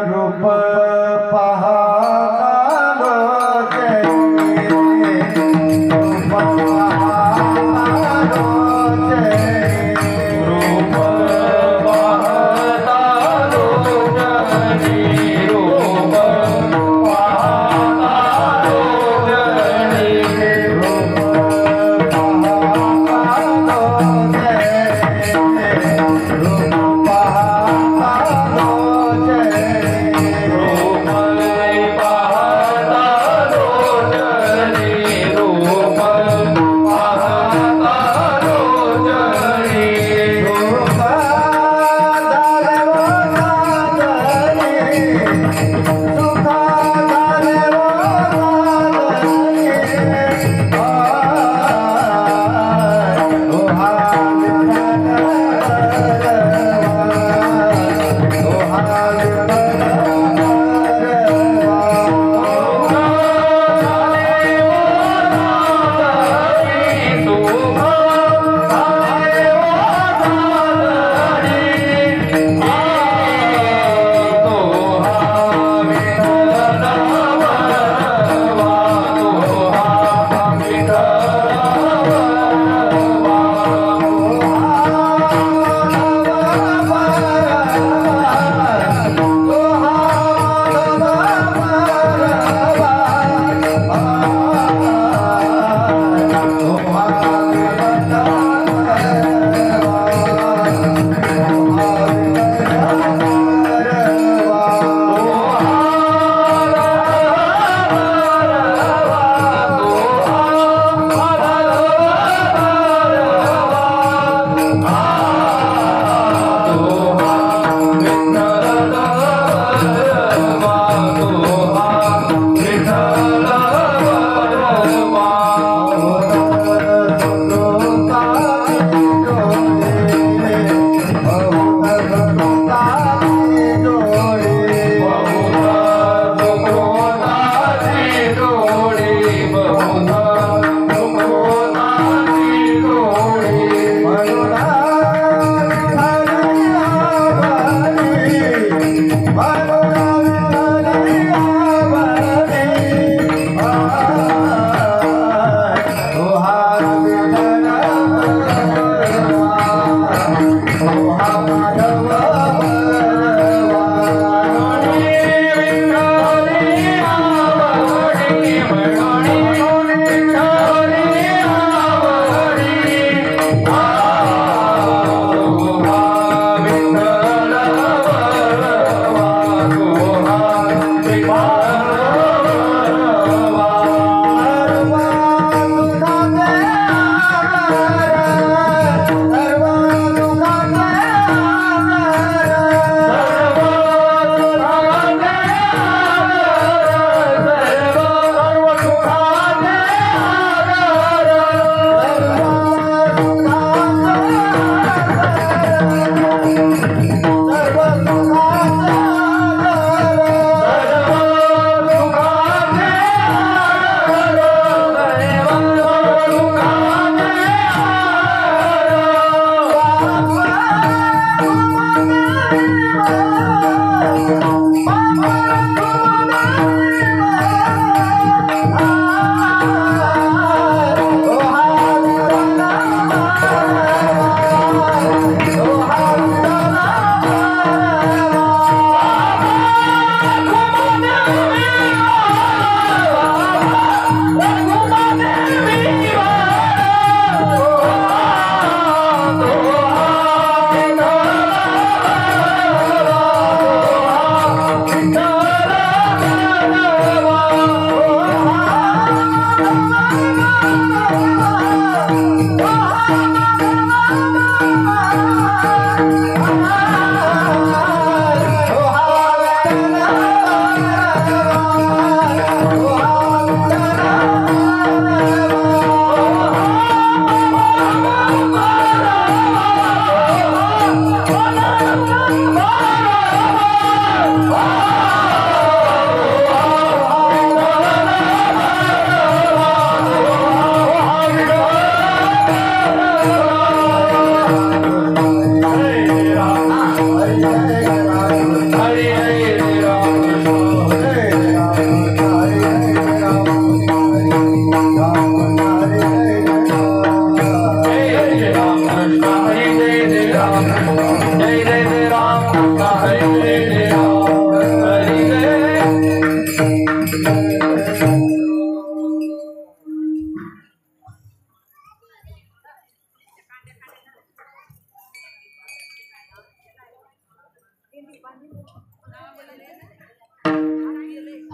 रूप पहा Oh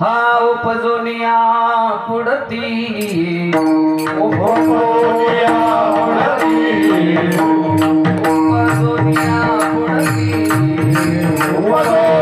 हा उपजोनिया पुढती उपजोनिया पुढती उपजोनिया पुढती उपजोनिया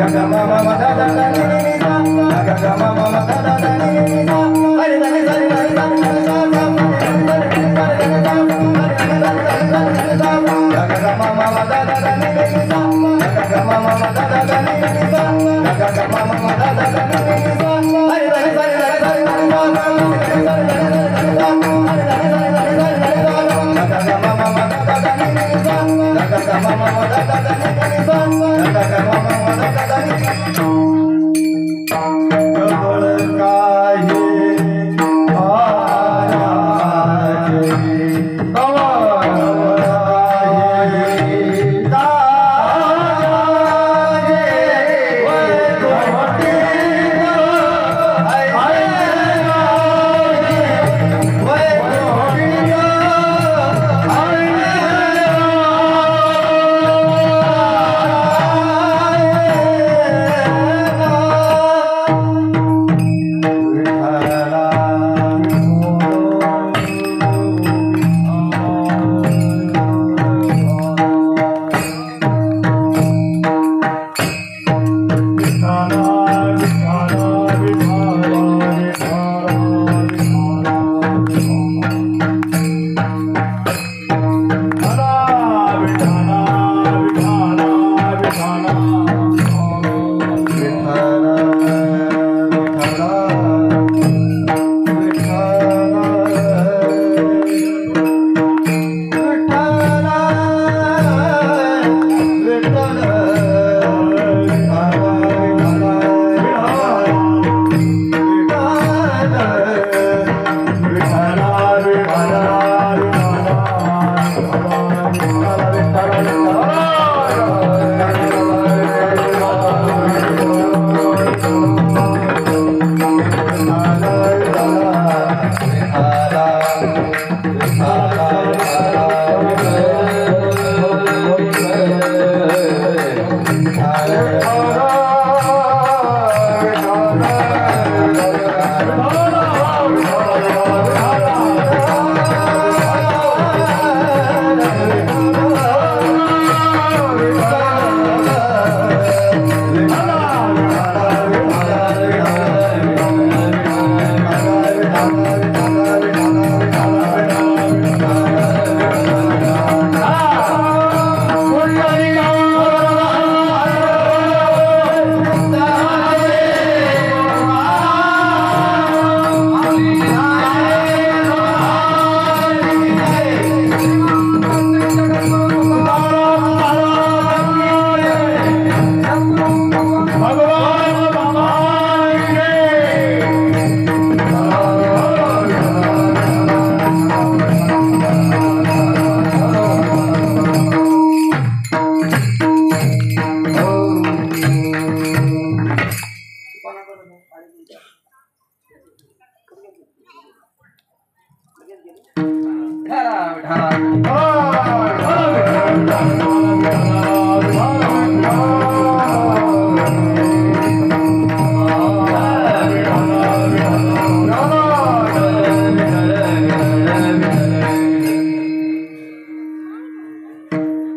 Ganga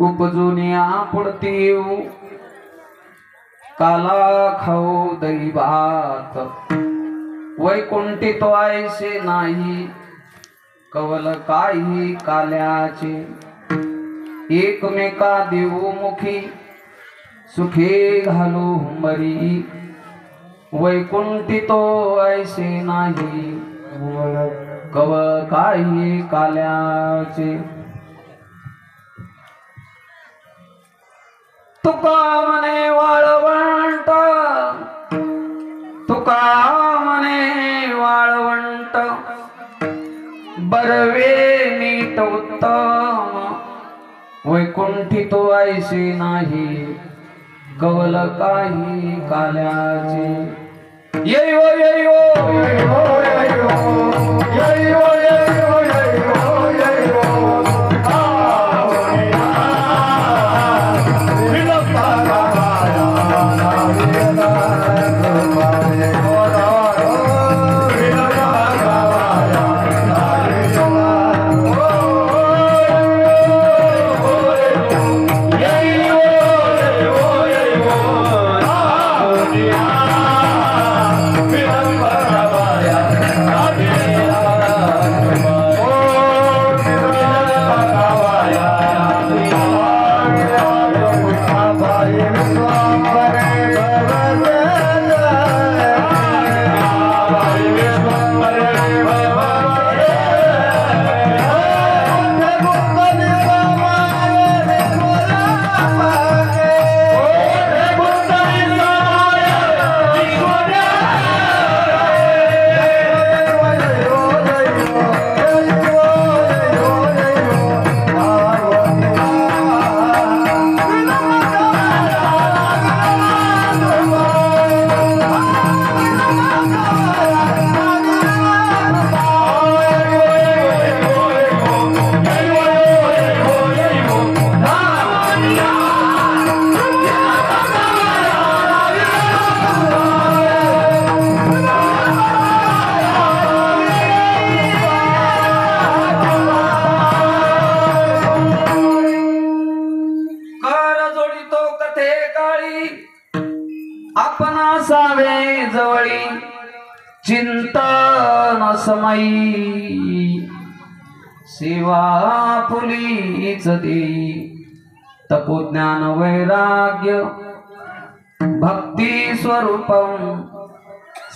उपजुनिया पुढती येऊ काला खाऊ दही भात वैकुंठी तो आयसे नाही कवल काही काल्याचे एकमेका देऊ मुखी सुखे घालू हुंबरी वैकुंठी तो ऐसे नाही कवल काही काल्याचे तुका मने वाळवंट तुका मने वाळवंट बरवे नीट उत्तम वैकुंठी तो ऐसे नाही कवल काही काल्याचे येयो येयो येयो येयो येयो येयो येयो येयो Yeah. यावे जवळी चिंतन समयी सेवा फुलीच देई तपोज्ञान वैराग्य भक्ती स्वरूपम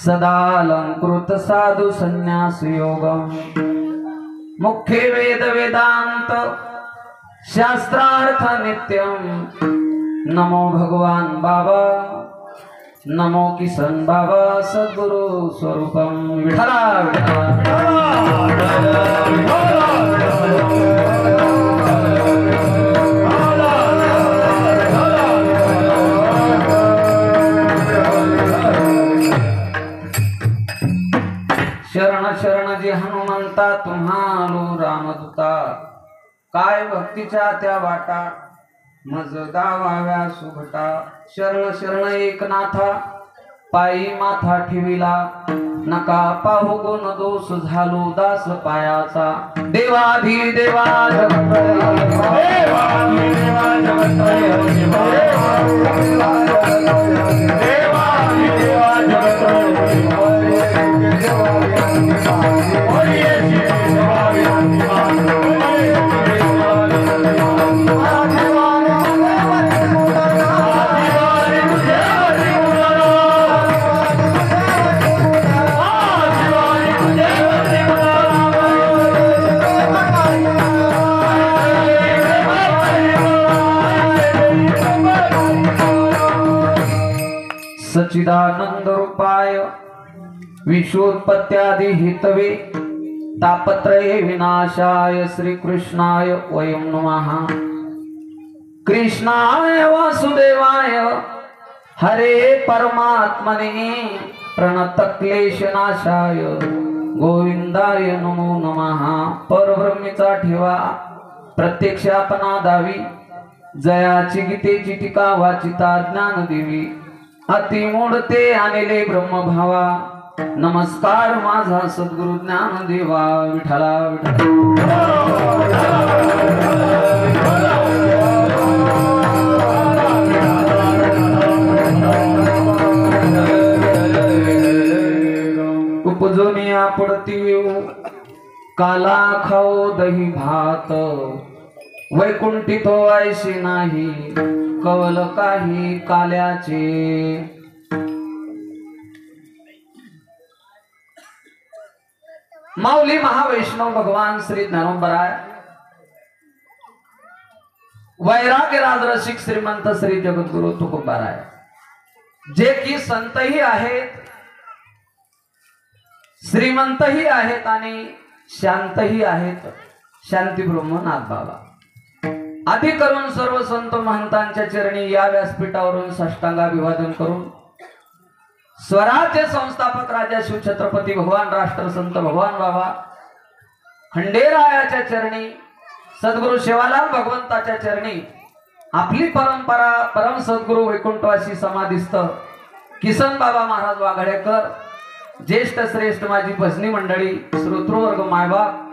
सदालंकृत साधु संन्यास योगम मुख्य वेद वेदांत शास्त्रार्थ नित्यम नमो भगवान बाबा नमो किसन बाबा सद्गुरु स्वरूपम विठला शरण शरण जे हनुमंता तुम्हालो रामदूता काय भक्तीच्या त्या वाटा मज दावाव्या सुभटा शरण शरण एकनाथा पायी माथा ठेविला नका पाहू गुण दोष झालो दास पायाचा देवाधी देवा सच्चिदानंद रूपाय विश्वोत्पत्त्यादि हेतवे तापत्रये विनाशाय श्री कृष्णाय वयं नमः कृष्णाय वासुदेवाय हरे परमात्मने प्रणतक्लेशनाशाय गोविंदाय नमो नमः परब्रह्मीचा ठेवा प्रत्यक्षापना दावी जयाची गीतेची टीका वाचिता ज्ञान देवी अति मूढते आलेले ब्रह्मभावा नमस्कार माझा सद्गुरु ज्ञान देवा विठला उपजोनिया पडती येऊ काला खाओ दही भात वैकुंठी तो ऐशी नाही कवल काही काल्याचे माऊली महावैष्णव भगवान श्री ज्ञानोबराय वैराग्य राजरसिक श्रीमंत श्री जगद्गुरु तुकोबाराय जे की संतही आहेत श्रीमंतही आहेत आणि शांतही आहेत शांती ब्रह्मनाथ बाबा आधी करून सर्व संत महंतांच्या चरणी या व्यासपीठावरून साष्टांगाभिवादन करून स्वराज्य संस्थापक राजा शिवछत्रपती भगवान राष्ट्रसंत भगवान बाबा खंडेरायाच्या चरणी सद्गुरु शिवालाल भगवंताच्या चरणी आपली परंपरा परम सद्गुरु वैकुंठवासी समाधिस्थ किसन बाबा महाराज वाघडेकर ज्येष्ठ श्रेष्ठ माझी भजनी मंडळी श्रोतृवर्ग मायबाप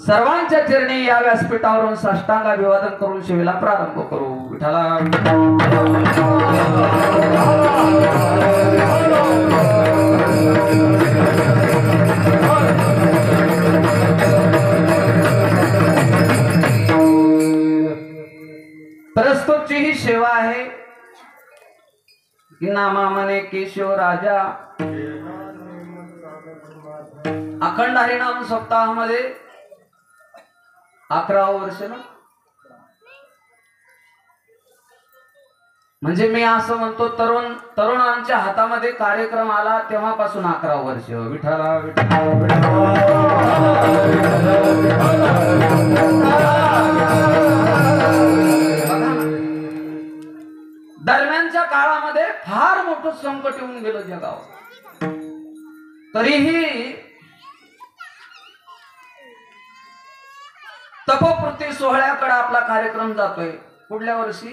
सर्वांच्या चरणी या व्यासपीठावरून साष्टांगाभिवादन करून सेवेला प्रारंभ करू विठला प्रस्तुतची ही सेवा आहे नामा मने केशव राजा अखंड हरिनाम सप्ताहामध्ये 11 वर्ष ना म्हणजे मी असं म्हणतो तरुणांच्या हातामध्ये कार्यक्रम आला तेव्हापासून 11 वर्ष विठ्ठला दरम्यानच्या काळामध्ये फार मोठं संकट येऊन गेलं जगावर तरीही तपोपूर्ती सोहळ्याकडे आपला कार्यक्रम जातोय पुढल्या वर्षी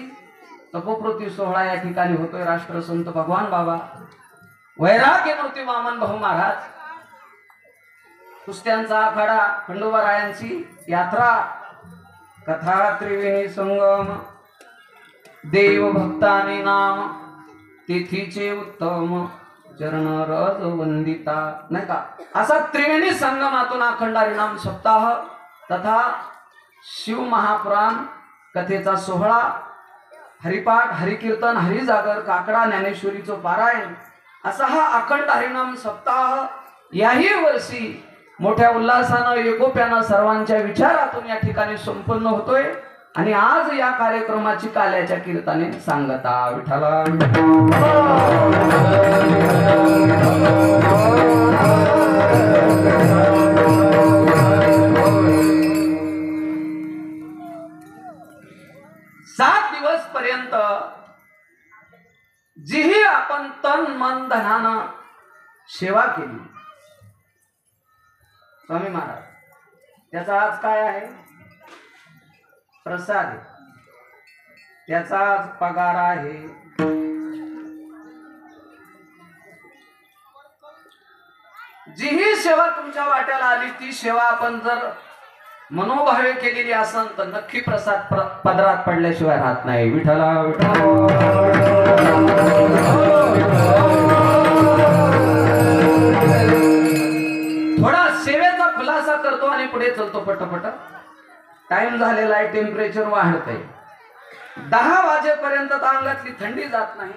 तपोपूर्ती सोहळा या ठिकाणी होतोय राष्ट्रसंत भगवान बाबा वैराग्य मूर्ती वामन भाऊ महाराज कुस्त्यांचा आखाडा खंडोबारायांची यात्रा कथा त्रिवेणी संगम देव भक्तानी नाम तिथीचे उत्तम चरण रज वंदिता, नाही का, असा त्रिवेणी संगमातून अखंड हरिनाम सप्ताह तथा शिव महापुराण कथेचा सोहळा, हरिपाठ, हरिकीर्तन, हरिजागर, काकडा, ज्ञानेश्वरीचं पारायण असा हा अखंड हरिनाम सप्ताह याही वर्षी मोठ्या उल्हासानं एकोप्यानं सर्वांच्या विचारातून या ठिकाणी संपन्न होतोय. आणि आज या कार्यक्रमाची काल्याच्या कीर्तने सांगता विठ्ठला. सात दिवस पर्यंत जीही आपण तन मन धनानं सेवा केली स्वामी महाराज, त्याचा आज काय आहे? प्रसाद आहे, त्याचा आज पगार आहे. जीही सेवा तुमच्या वाट्याला आली ती सेवा आपण जर मनोभावे केलेली असेल तर नक्की प्रसाद पदरात पडल्याशिवाय राहत नाही. विठ्ठला थोडा सेवेचा खुलासा करतो आणि पुढे चलतो पटपट. टाइम झालेला आहे, टेम्परेचर वाढतंय. 10 वाजेपर्यंत तर अंगातली थंडी जात नाही.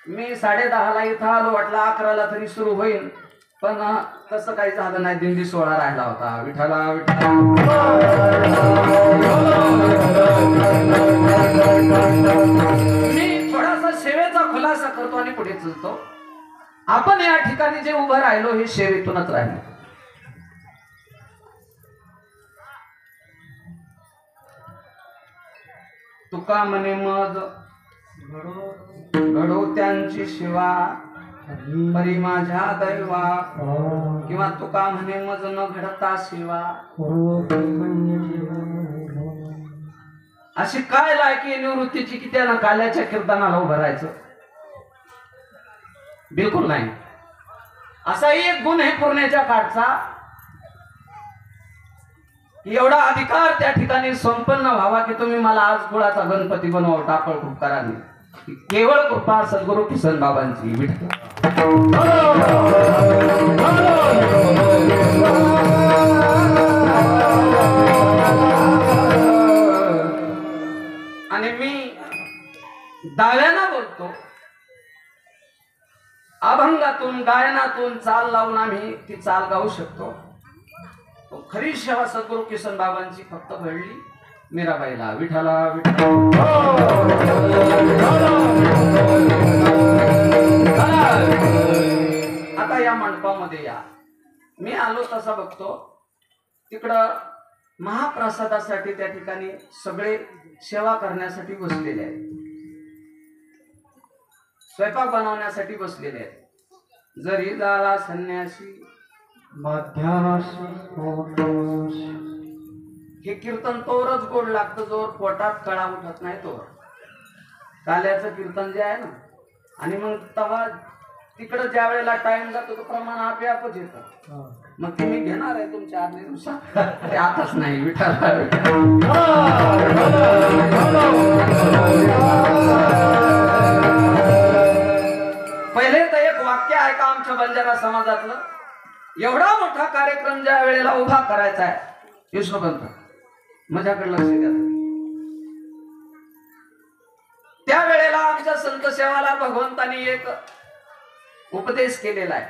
मी 10:30ला इथं आलो, वाटलं 11ला तरी सुरू होईल, पण तसं काही झालं नाही. दिंडी सोहळा राहिला होता. विठ्ठला मी थोडासा सेवेचा खुलासा करतो आणि पुढे चलतो. आपण या ठिकाणी जे उभं राहिलो हे सेवेतूनच राहिलो. तुका म्हणे मज घडो त्यांची शिवा परी माझ्या दैवा, किंवा तुका म्हणे मज न घडता शिवा. अशी काय लायकी निवृत्तीची की त्यानं काल्याच्या कीर्तनाला उभं राहायचं? बिलकुल नाही. असा एक गुण आहे पूर्णेच्या काठचा, एवढा अधिकार त्या ठिकाणी संपन्न व्हावा की तुम्ही मला आज गुळाचा गणपती बनवा टाकळ उपकाराने. केवळ कृपा सद्गुरु किसन बाबांची. विठ्ठल आणि मी दाव्यानं बोलतो, अभंगातून गायनातून चाल लावून आम्ही ती चाल गाऊ शकतो. खरी सेवा सद्गुरु किसन बाबांची फक्त घडली मीराबाईला. विठ्ठला आता या मंडपामध्ये या. मी आलो तसा बघतो तिकडं महाप्रसादासाठी त्या ठिकाणी सगळे सेवा करण्यासाठी बसलेले आहेत, स्वयंपाक बनवण्यासाठी बसलेले आहेत. जरी झाला संन्यासी हे कीर्तन तोवरच गोड लागतं जोर पोटात कळा उठत नाही तोवर. काल्याचं कीर्तन जे आहे ना, आणि मग तेव्हा तिकडं ज्या वेळेला टाइम जातो तो प्रमाण आपोआपच येतं. मग ते मी घेणार आहे तुमच्या आदल्या दिवसात, ते आताच नाही. विठ्ठल पहिले तर एक वाक्य आहे का आमच्या बंजारा समाजातलं, एवढा मोठा कार्यक्रम ज्या वेळेला उभा करायचा आहे विष्णुपंत माझ्याकडे लक्ष द्या. त्या वेळेला आमच्या संत सेवाला भगवंतानी एक उपदेश केलेला आहे.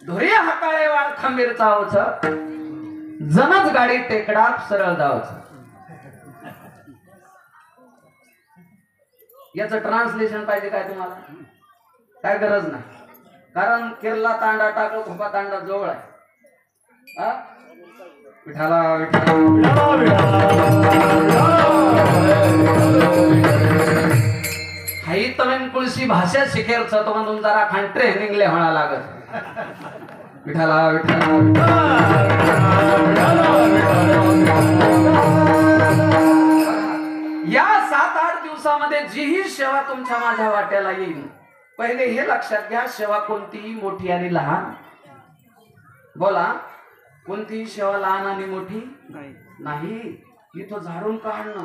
धुरी हाकाळे वाळ खंबीर चावच, जनच गाडी टेकडा सरळ जावच. याचं ट्रान्सलेशन पाहिजे काय तुम्हाला? काय गरज नाही, कारण केरला तांडा टाकलं खोपा तांडा जवळ आहे. विठाला हाई तमेन कुळशी भाषा शिकेल तो म्हणून जरा खान ट्रेनिंगले म्हणा लागत. विठाला या 7-8 दिवसामध्ये जीही सेवा तुमच्या माझ्या वाट्याला येईल, पहिले हे लक्षात घ्या, सेवा कोणतीही मोठी आणि लहान. बोला, कोणतीही सेवा लहान आणि मोठी नाही. इथं झाडून काढणं,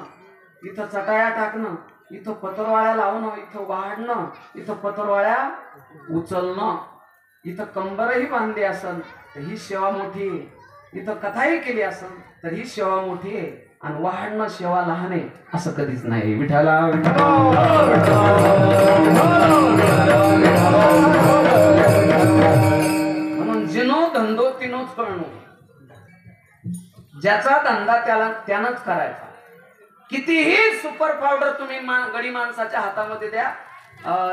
इथं चटाया टाकणं, इथं पत्रवाळ्या लावणं, इथं वाढणं, इथं पत्रवाळ्या उचलणं, इथं कंबरही बांधली असन तर ही सेवा मोठी आहे, इथं कथाही केली असन तर ही सेवा मोठी आहे, आणि वाढणं सेवा लहान आहे असं कधीच नाही. विठाला म्हणून जिनो धंदो तिनोच करणं, ज्याचा धंदा त्यानंच करायचा. कितीही सुपर पावडर तुम्ही गडी माणसाच्या हातामध्ये द्या,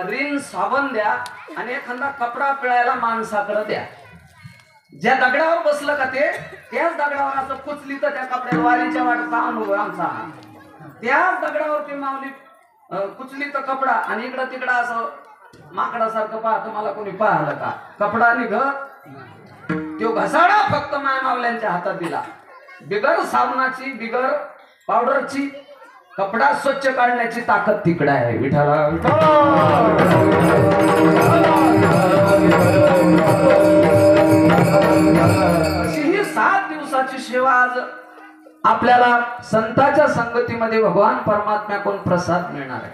रिन साबण द्या, आणि एखादा कपडा पिळायला माणसाकडे द्या, ज्या दगडावर बसलं का त्याच दगडावर असं कुचली तर त्या कपड्याला वारीच्या वाटचा अनुभव आमचा. त्याच दगडावर ती माऊली कुचली तर कपडा, आणि इकडं तिकडं असं माकडासारखं पाहतो मला कोणी पाहिलं का, कपडा निघत तो घसाडा फक्त माय मावल्यांच्या हातात दिला, बिगर साबणाची बिगर पावडरची कपडा स्वच्छ काढण्याची ताकद तिकडे आहे. विठाला अशी ही 7 दिवसाची सेवा आज आपल्याला संतांच्या संगतीमध्ये भगवान परमात्म्याकडून प्रसाद मिळणार आहे.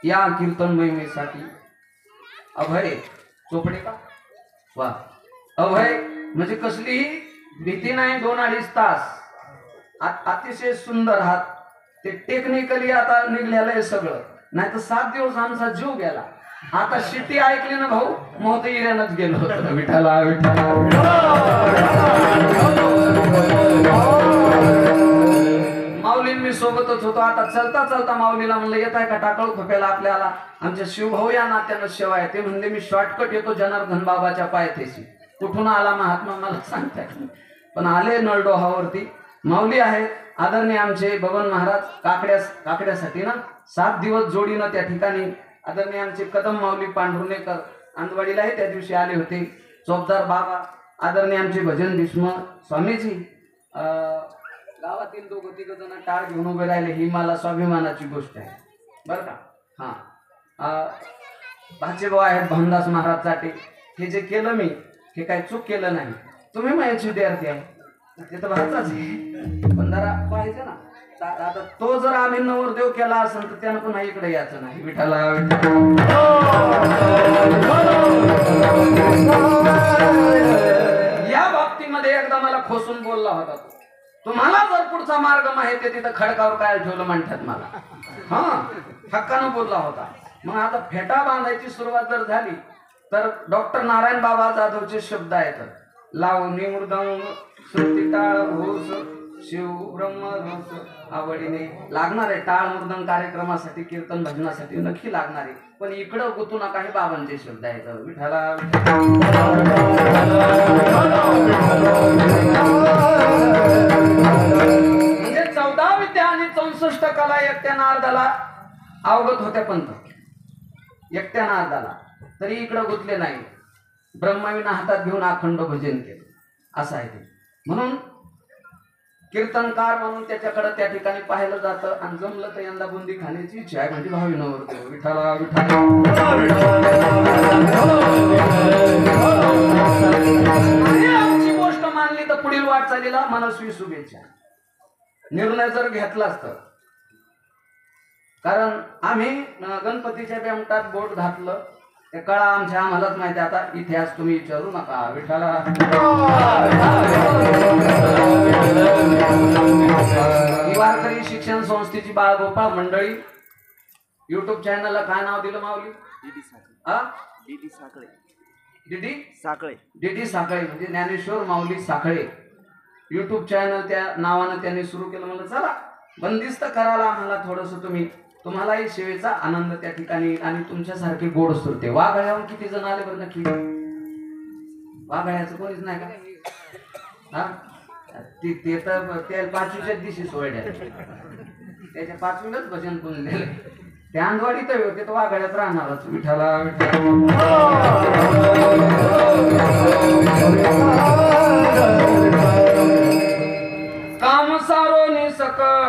या कीर्तन महिमेसाठी अभय चोपडे का वा, अभय म्हणजे कसलीही भीती नाही. 2-2.5 तास अतिशय सुंदर हात, ते टेक्निकली आता निघलेलं आहे सगळं, नाही तर 7 दिवस आमचा जीव गेला. आता शिट्टी ऐकली ना भाऊ, मोठं इऱ्यानच गेलो होतो. विठाला विठाला माऊलीन मी सोबतच होतो. आता चलता चलता माऊलीला म्हणलं येत आहे का टाकळ खोप्याला आपल्याला, आमच्या शिवभाऊ या नात्यानं सेवा आहे. ते म्हणले मी शॉर्टकट येतो जनार्दन बाबाच्या पायथ्याशी. कुठून आला महात्मा मला सांगताय, पण आले नळडोहावरती. माऊली आहेत आदरणीय आमचे बबन महाराज काकड्यासाठी ना 7 दिवस जोडीनं त्या ठिकाणी आदरणीय आमचे कदम माऊली पांढुर्णेकर अंदवाडीलाही त्या दिवशी आले होते. चोपदार बाबा आदरणीय आमचे भजन भीष्म स्वामीजी गावातील 2-3 जण टाळ घेऊन उभे राहिले. ही मला स्वाभिमानाची गोष्ट आहे बरं का. हा भाचेभाऊ आहेत भानदास महाराज चाटे. हे जे केलं मी हे काही चूक केलं नाही. तुम्ही माझ्याचे विद्यार्थी आहे, ते तर भाचाच आहे, पण जरा पाहिजे ना. आता तो जर आम्ही नवरदेव केला असेल तर त्यानं पण इकडे यायचं नाही. विठाला या बाबतीमध्ये एकदा मला खोसून बोलला होता तो, तुम्हाला जर पुढचा मार्ग माहिती आहे तिथं खडकावर काय ठेवलं म्हणतात मला. हा हक्कानं बोलला होता. मग आता फेटा बांधायची सुरुवात जर झाली तर डॉक्टर नारायण बाबा जाधवचे शब्द आहेत, लावणी मृदंग श्रुती टाळ घोष शिव ब्रह्म घोष आवडीने लागणार आहे. टाळ मृदंग कार्यक्रमासाठी कीर्तन भजनासाठी नक्की लागणार आहे, पण इकडं गुतू नका हे बाबांचे शब्द आहेत. विठाला म्हणजे 14 विद्या आणि 64 कला एकट्या नारदाला अवगत होत्या, पंत एकट्या नारदाला तरी इकडं गुतले नाही. ब्रह्मविना हातात घेऊन अखंड भजन केलं असं आहे ते. म्हणून कीर्तनकार म्हणून त्याच्याकडे त्या ठिकाणी पाहिलं जातं. आणि जमलं तर यंदा बुंदी खाण्याची इच्छा आहे म्हणजे भावी नवरतो. विठाला विठाला आमची गोष्ट मानली तर पुढील वाटचालीला मनस्वी शुभेच्छा. निर्णय जर घेतलाच तर, कारण आम्ही गणपतीच्या बेमटात बोट घातलं ते कळा आमच्या आम्हालाच माहिती. आता इतिहास तुम्ही विचारू नका. विठाला वारकरी शिक्षण संस्थेची बाळगोपाळ मंडळी युट्यूब चॅनलला काय नाव दिलं माऊली? डीडी साखळे म्हणजे ज्ञानेश्वर माऊली साखळे युट्यूब चॅनल त्या नावानं त्यांनी सुरू केलं. म्हणलं चला बंदिस्त करायला आम्हाला थोडस तुम्हालाही सेवेचा आनंद त्या ठिकाणी आणि तुमच्यासारखे गोड सुरते. वाघाळ्यावर किती जण आले बरं नक्की? वाघाळ्याचं कोणीच नाही का? हा ते तर त्या 5वीच्याच दिवशी सोडल्या, त्याच्या 5वीलाच भजन करून दिले. ते अंधवाडीत होते तर वाघाळ्यात राहणारच. विठाला काम सारोनी सकळ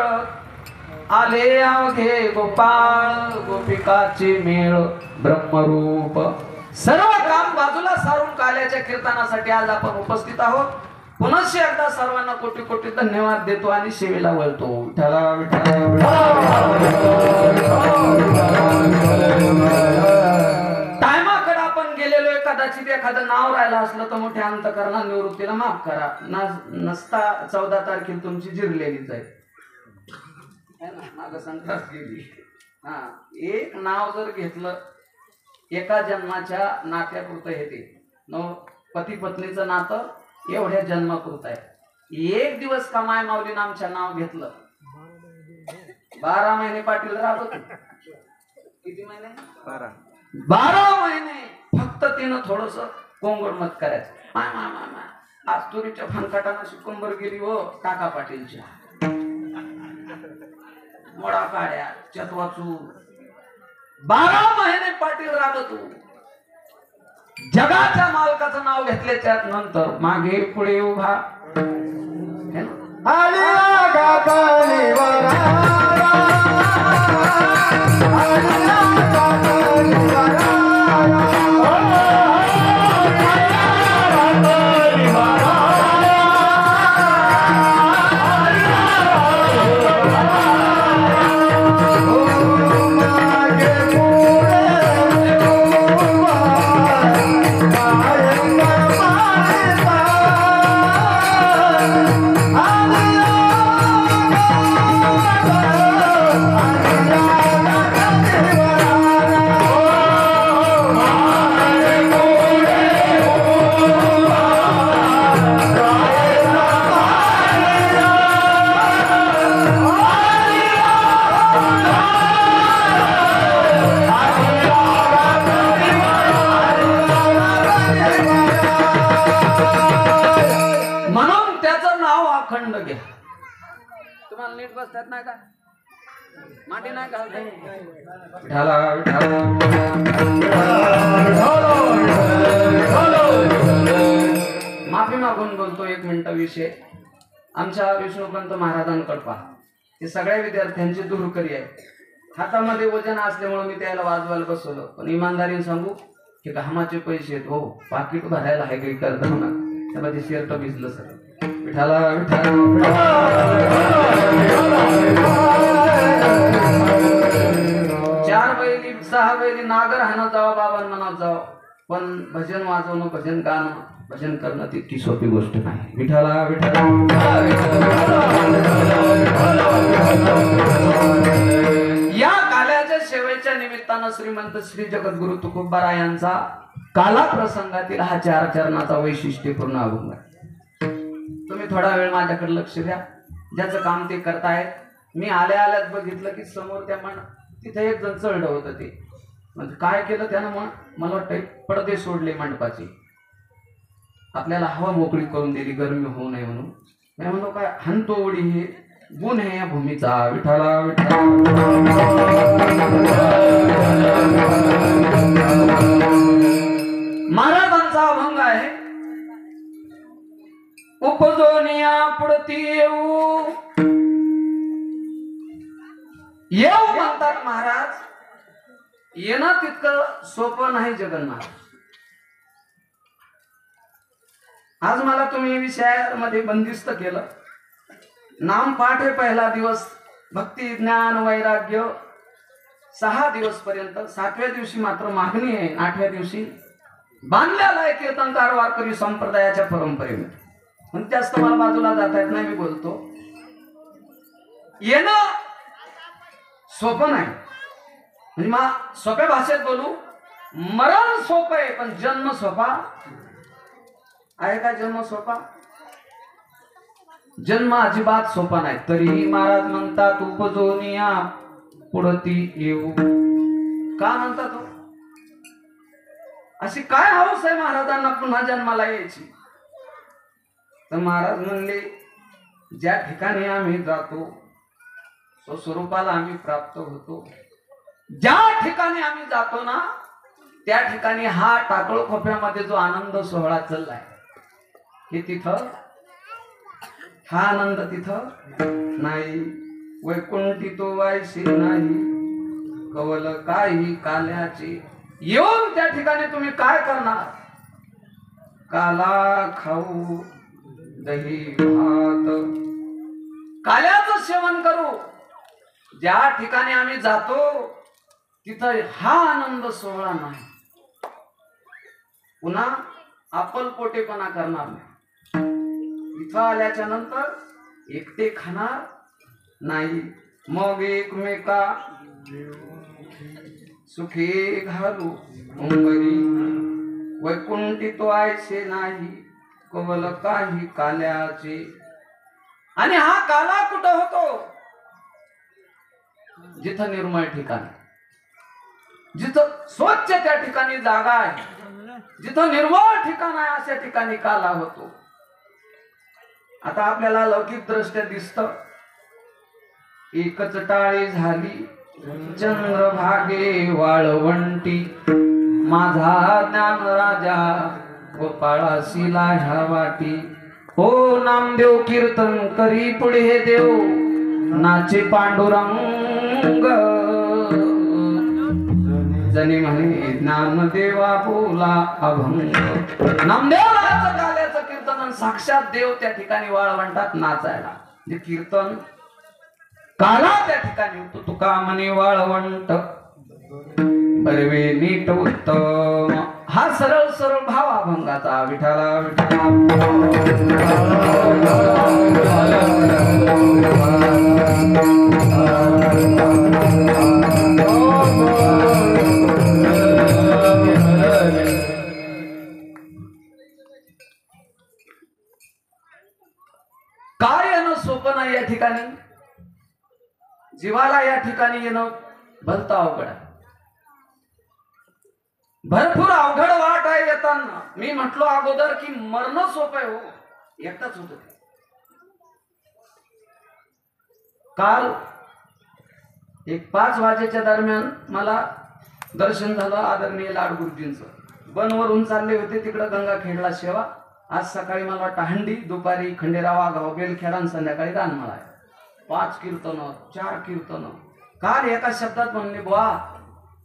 आले अवघे गोपाळ गोपिकाचे मेळ ब्रह्मरूप. सर्व काम बाजूला सारून काल्याच्या कीर्तनासाठी आज आपण उपस्थित आहोत. पुनश्च एकदा सर्वांना कोटी कोटी धन्यवाद देतो आणि सेवेला वळतो. विठ्ठला विठ्ठला. टायमाकडे आपण गेलेलो कदाचित एखादं नाव राहिलं असलं तर मोठ्या अंतकरणात निवृत्तीला माफ करा. नसता 14 तारखेला तुमची जिरलेलीच आहे माग संक्रांत गेली. हा, एक नाव जर घेतलं एका जन्माच्या नात्यापुरतं येते न. पती पत्नीचं नातं एवढ्या जन्मापुरतं आहे. एक दिवस कमाय माऊलीनं आमच्या नाव घेतलं 12 महिने पाटील राबत. किती महिने? 12 महिने. फक्त तिनं थोडस कोंगड मत करायचं. आज तुरीच्या फनकाटानं शिकुंबर गेली हो काका पाटीलच्या. मोडा काड्या चतवाचू 12 महिने पाटील राबत. जगाच्या मालकाचं नाव घेतल्याच्या नंतर मागे पुढे उभा तुम्हाला नीट बसतात नाही का? माटी नाही घालता. माफी मागून बोलतो 1 मिनिट. विषय आमच्या विष्णुपंत महाराजांकडे पहा. ते सगळ्या विद्यार्थ्यांची दुरुकरी आहे. हातामध्ये वजन असल्यामुळे मी त्याला वाजवायला बसवलं. पण इमानदारीने सांगू की घामाचे पैसे आहेत हो. पाकिट भरायला आहे काही करत ना त्यामध्ये शर्ट भिजलं सर. विठाला विठाला 4 बैली 6 बैली नागर हाणं जावं बाबांना म्हणावं जावं. पण भजन वाजवणं भजन गाणं भजन करणं तितकी सोपी गोष्ट नाही. विठाला विठाला. या काल्याच्या सेवेच्या निमित्तानं श्रीमंत श्री जगद्गुरु तुकोबा यांचा काला प्रसंगातील हा 4 चरणाचा वैशिष्ट्यपूर्ण अभंग आहे. तुम्ही थोडा वेळ माझ्याकडे लक्ष द्या. ज्याचं काम ते करतायत. मी आल्याच बघितलं की समोर त्या तिथे एक जण चढलं होतं. ते म्हणजे काय केलं त्यानं मला वाटतं पडदे सोडले मंडपाचे. आपल्याला हवा मोकळी करून दिली गरमी होऊ नये म्हणून. मी म्हणलो काय हंतो उडी हे गुण आहे या भूमीचा. विठाला विठाला. महाराजांचा अभंग आहे. उपजोनिया पुढती येऊ येऊ म्हणतात महाराज. येणं तितकं सोपं नाही जगन्नाथ. आज मला तुम्ही विषयामध्ये बंदिस्त केलं. नामपाठ आहे पहिला दिवस. भक्ती ज्ञान वैराग्य 6 दिवस पर्यंत. 7व्या दिवशी मात्र मागणी आहे. 8व्या दिवशी बांधलेला आहे कीर्तनकार वारकरी संप्रदायाच्या परंपरेने. पण जास्त मला बाजूला जाता येत नाही. मी बोलतो येणं सोपं नाही. म्हणजे सोप्या भाषेत बोलू मरण सोपं आहे पण जन्म सोपा आहे का? जन्म सोपा? जन्म अजिबात सोपा नाही. तरीही महाराज म्हणतात उपजोनिया पुढती येऊ. का म्हणतात तो? अशी काय हौस आहे महाराजांना पुन्हा जन्माला यायची? तर महाराज म्हणले ज्या ठिकाणी आम्ही जातो स्वस्वरूपाला आम्ही प्राप्त होतो. ज्या ठिकाणी आम्ही जातो ना त्या ठिकाणी हा टाकळो खोप्यामध्ये जो आनंद सोहळा चाललाय हे तिथं हा आनंद तिथं नाही. वैकुंठी तो वायशी नाही कवल काही काल्याचे. येऊन त्या ठिकाणी तुम्ही काय करणार? काला खाऊ दही भात काल्याचं सेवन करू. ज्या ठिकाणी आम्ही जातो तिथं हा आनंद सोहळा नाही. पुन्हा आपलपोटेपणा करणार नाही. इथं आल्याच्या नंतर एकटे खाणार नाही. मग एकमेका सुखी घालू उंबरी वैकुंठी तो आयसे नाही कवल काही काल्याचे. आणि हा काला कुठं होतो? जिथं निर्मळ ठिकाण, जिथं स्वच्छ त्या ठिकाणी जागा आहे, जिथं निर्मळ ठिकाण आहे अशा ठिकाणी काला होतो. आता आपल्याला लौकिक दृष्ट्या दिसत एकच टाळी झाली चंद्रभागे वाळवंटी माझा ज्ञान राजा गोपाळाशीला ह्या वाटी. हो नामदेव कीर्तन करी पुढे हे देव नाचे पांडुरंग जनी म्हणे ज्ञानदेवा बोला अभंग. नामदेवाचं गाल्याचं कीर्तन साक्षात देव त्या ठिकाणी वाळवंटात नाचायला. जे कीर्तन काला त्या ठिकाणी होतो. तुका म्हणे वाळवंट बरवे नीट उत्तम. हा सरळ सरळ भाव अभंगाचा. विठाला विठाला काय येणं सोपं नाही या ठिकाणी. जीवाला या ठिकाणी येणं भलतं अवघड आहे. भरपूर अवघड वाट आहे येताना. मी म्हटलो अगोदर की मरण सोपं आहे. हो एकटाच होत. काल एक 5 वाजेच्या दरम्यान मला दर्शन झालं आदरणीय लाड गुरुजींचं. बनवरून चालले होते तिकडं गंगाखेडला सेवा. आज सकाळी मला वाटतं हंडी, दुपारी खंडेराव आगाव बेलखेडा आणि संध्याकाळी रानमळा आहे. 5 कीर्तन 4 कीर्तन. काल एका शब्दात म्हणले बुवा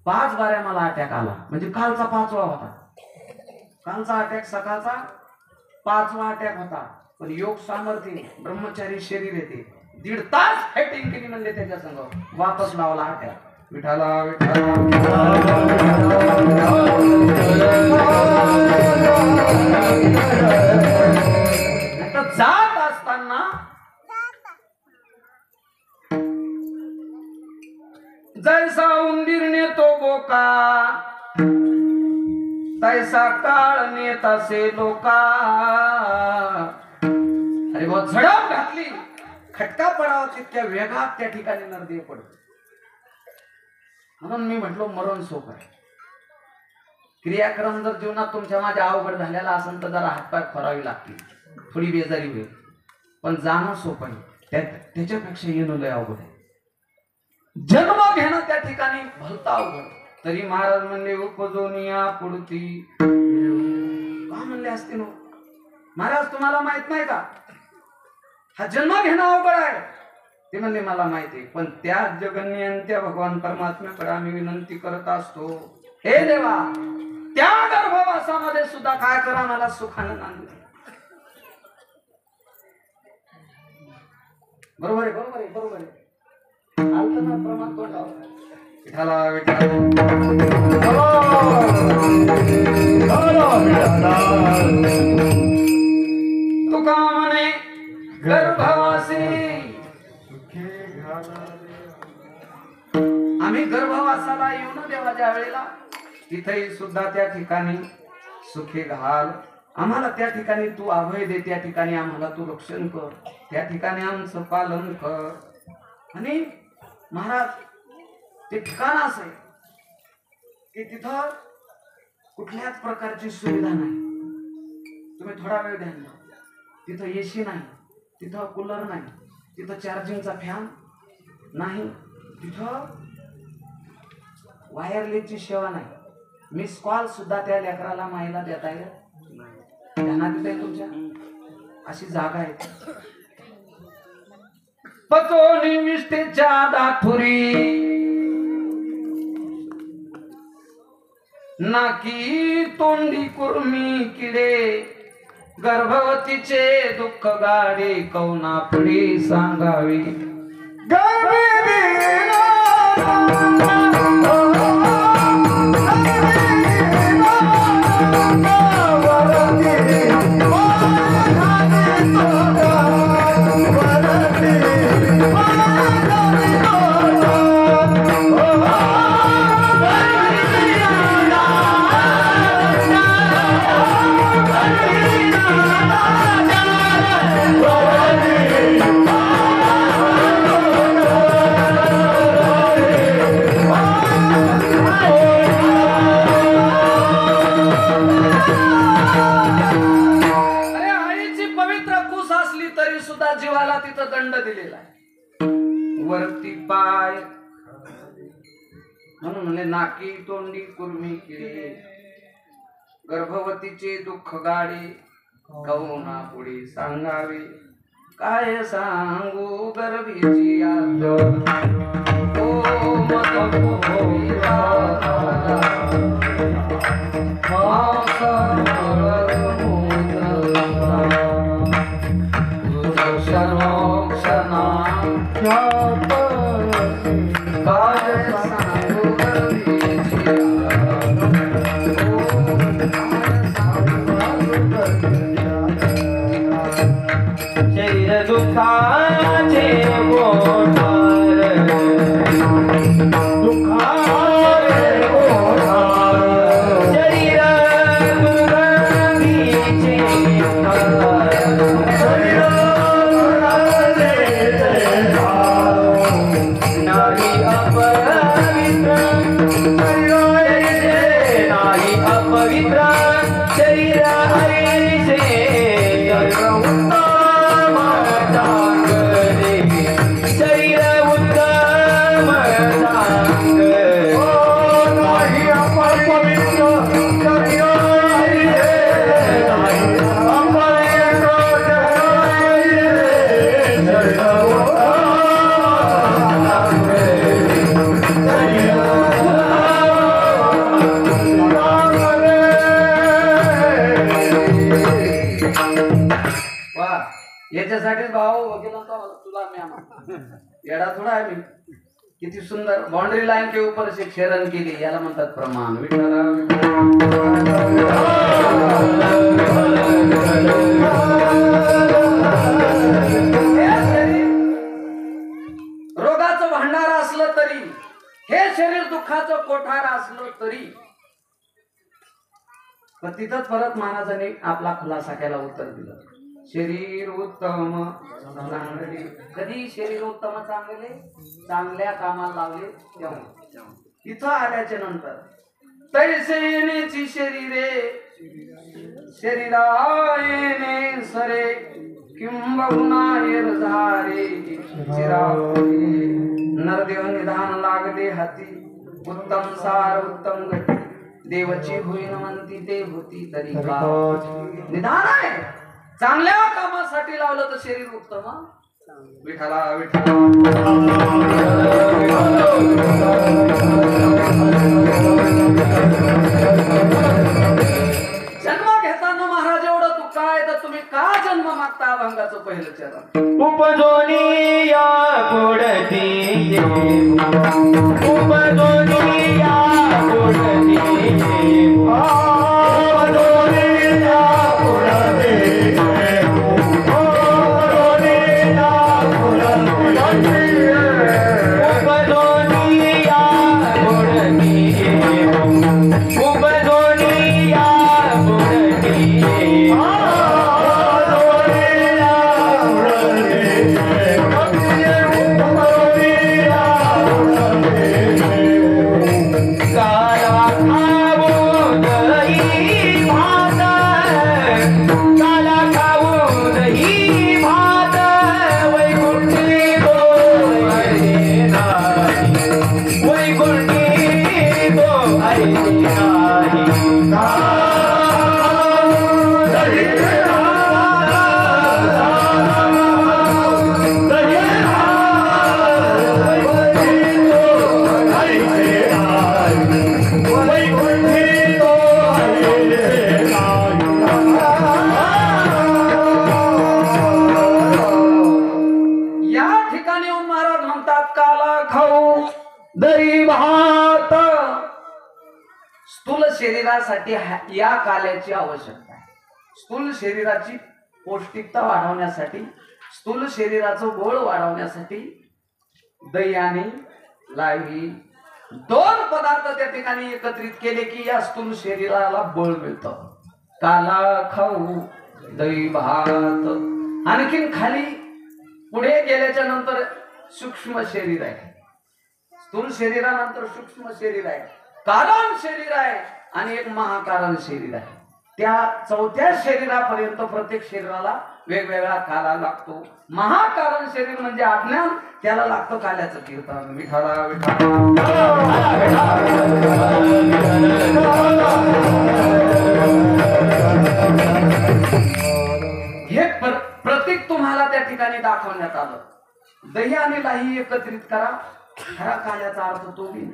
5 बाऱ्या मला अटॅक आला. म्हणजे कालचा 5वा होता. कालचा अटॅक सकाळचा 5वा अटॅक होता. पण योग सामर्थ्य ब्रह्मचारी शरीर येते. 1.5 तास फायटिंग केली म्हणजे त्याच्या संग वापस लावला अटॅक. विठाला विठाला जात असताना जैसा उंदीर नेतो बोका तैसा काळ नेत असे लोका. अरे बहुत झडप घातली. खटका पडावा तितक्या वेगात त्या ठिकाणी नरदेव पडतो. म्हणून मी म्हटलो मरण सोपं आहे. क्रियाक्रम जर जीवनात तुमच्या माझ्या अवघड झालेला असेल तर जरा हातपाय खोरावी लागतील, थोडी बेजारी होईल. पण जाणं सोपं आहे. त्याच्यापेक्षा येणं लय अवघड आहे. जन्म घेणं त्या ठिकाणी भलता अवघड. तरी महाराज म्हणले उपजोनिया पुढती. का म्हणले असते नो महाराज? तुम्हाला माहित नाही का हा जन्म घेणं अवघड आहे? ते म्हणले मला माहिती. पण त्या जगन्य त्या भगवान परमात्म्याकडे आम्ही विनंती करत असतो, हे देवा त्या गर्भवासामध्ये सुद्धा काय करा मला सुखानं नांद. बरोबर आहे, बरोबर आहे, बरोबर आहे. प्रमाण तोंडावर विठाला तुका म्हणे गर्भवासी. आम्ही गर्भवासाला येऊ ना देवाच्या वेळेला. तिथेही सुद्धा त्या ठिकाणी सुखी घाल. आम्हाला त्या ठिकाणी तू अभय दे. त्या ठिकाणी आम्हाला तू रक्षण कर. त्या ठिकाणी आमचं पालन कर. आणि महाराज ते ठिकाण असं आहे की तिथं कुठल्याच प्रकारची सुविधा नाही. तुम्ही थोडा वेळ द्या. तिथं एसी नाही, तिथं कूलर नाही, तिथं चार्जिंगचा फॅन नाही, तिथं वायरलेसची सेवा नाही. मिस कॉल सुद्धा त्या लेकराला मायला देता येत त्यांना तिथे तुमच्या अशी जागा आहे. पचोनी मिष्टीच्या दाथुरी नाकी तोंडी कुर्मी किडे गर्भवतीचे दुःख गाडी कौनापुढे सांगावी जीवाला तिथं दंड दिलेला आहे वरती पाय म्हणून म्हणले नाकी तोंडी कुर्मी केली गर्भवतीचे दुःख गाडी कौना पुढे सांगावे काय सांगू गर्भीची आत ओ मत शरीर दुःखाचे बोधार दुःखाचे बोधार शरीर दुर्गंधीचे शरीर नाही अपवित्र नाही अपवित्र शरीर हरीचे याच्यासाठीच भाऊ वकिलांचा तुला मी येडा थोडा आहे मी किती सुंदर बाउंड्री लाइन के ऊपर से शेरन केली याला म्हणतात प्रमाण रोगाचं भांडार असलं तरी हे शरीर दुःखाचं कोठार असलं तरी पण तिथंच परत महाराजांनी आपला खुलासा केला उत्तर दिलं शरीर उत्तम चांगले कधी शरीर उत्तम चांगले चांगल्या कामाला लावले तेव्हा इथं आल्याच्या नंतर तैसे येण्याची शरीरे शरीरा येणे सरे किंबहुना झारे नरदेव निधान लागले हाती उत्तम सार उत्तम गती देवची होईन म्हणती ते होती तरी का निधान आहे चांगल्या कामासाठी लावलं तर शरीर उत्तम विठाला विठाला जन्म घेताना महाराज एवढं दुःख आहे तर तुम्ही का जन्म मागता अभंगाचं पहिलं चरण उपजोनी या गोडती उपजोनी या गोडती शरीरासाठी या काल्याची आवश्यकता आहे. स्थूल शरीराची पौष्टिकता वाढवण्यासाठी, स्थूल शरीराचं बळ वाढवण्यासाठी दही आणि लाही दोन पदार्थ त्या ठिकाणी एकत्रित केले की या स्थूल शरीराला बळ मिळतं. काला खाऊ दही भात. आणखीन खाली पुढे गेल्याच्या नंतर सूक्ष्म शरीर आहे. स्थूल शरीरानंतर सूक्ष्म शरीर आहे, कारण शरीर आहे आणि एक महाकारण शरीर आहे. त्या चौथ्या शरीरापर्यंत प्रत्येक शरीराला वेगवेगळा काला लागतो. महाकारण शरीर म्हणजे अज्ञान, त्याला लागतं काल्याचं कीर्तन. विठाला हे प्रतीक तुम्हाला त्या ठिकाणी दाखवण्यात आलं. दही आणि लाही एकत्रित करा, खरा काल्याचा अर्थ तो बी.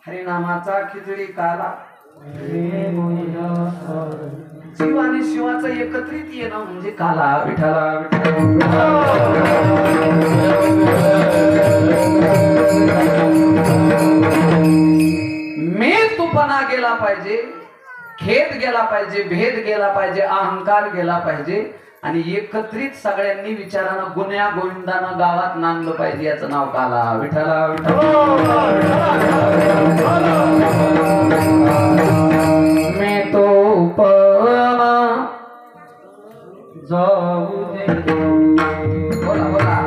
हरिनामाचा खिचडी काला, जीव आणि शिवाचं एकत्रित येणं म्हणजे काला. विठाला मी तुपणा गेला पाहिजे, खेद गेला पाहिजे, भेद गेला पाहिजे, अहंकार गेला पाहिजे आणि एकत्रित सगळ्यांनी विचारानं गुन्ह्या गोविंदानं गावात नांदलं पाहिजे. याचं नाव काला. विठाला मी तो उपमा जाऊ दे. बोला बोला.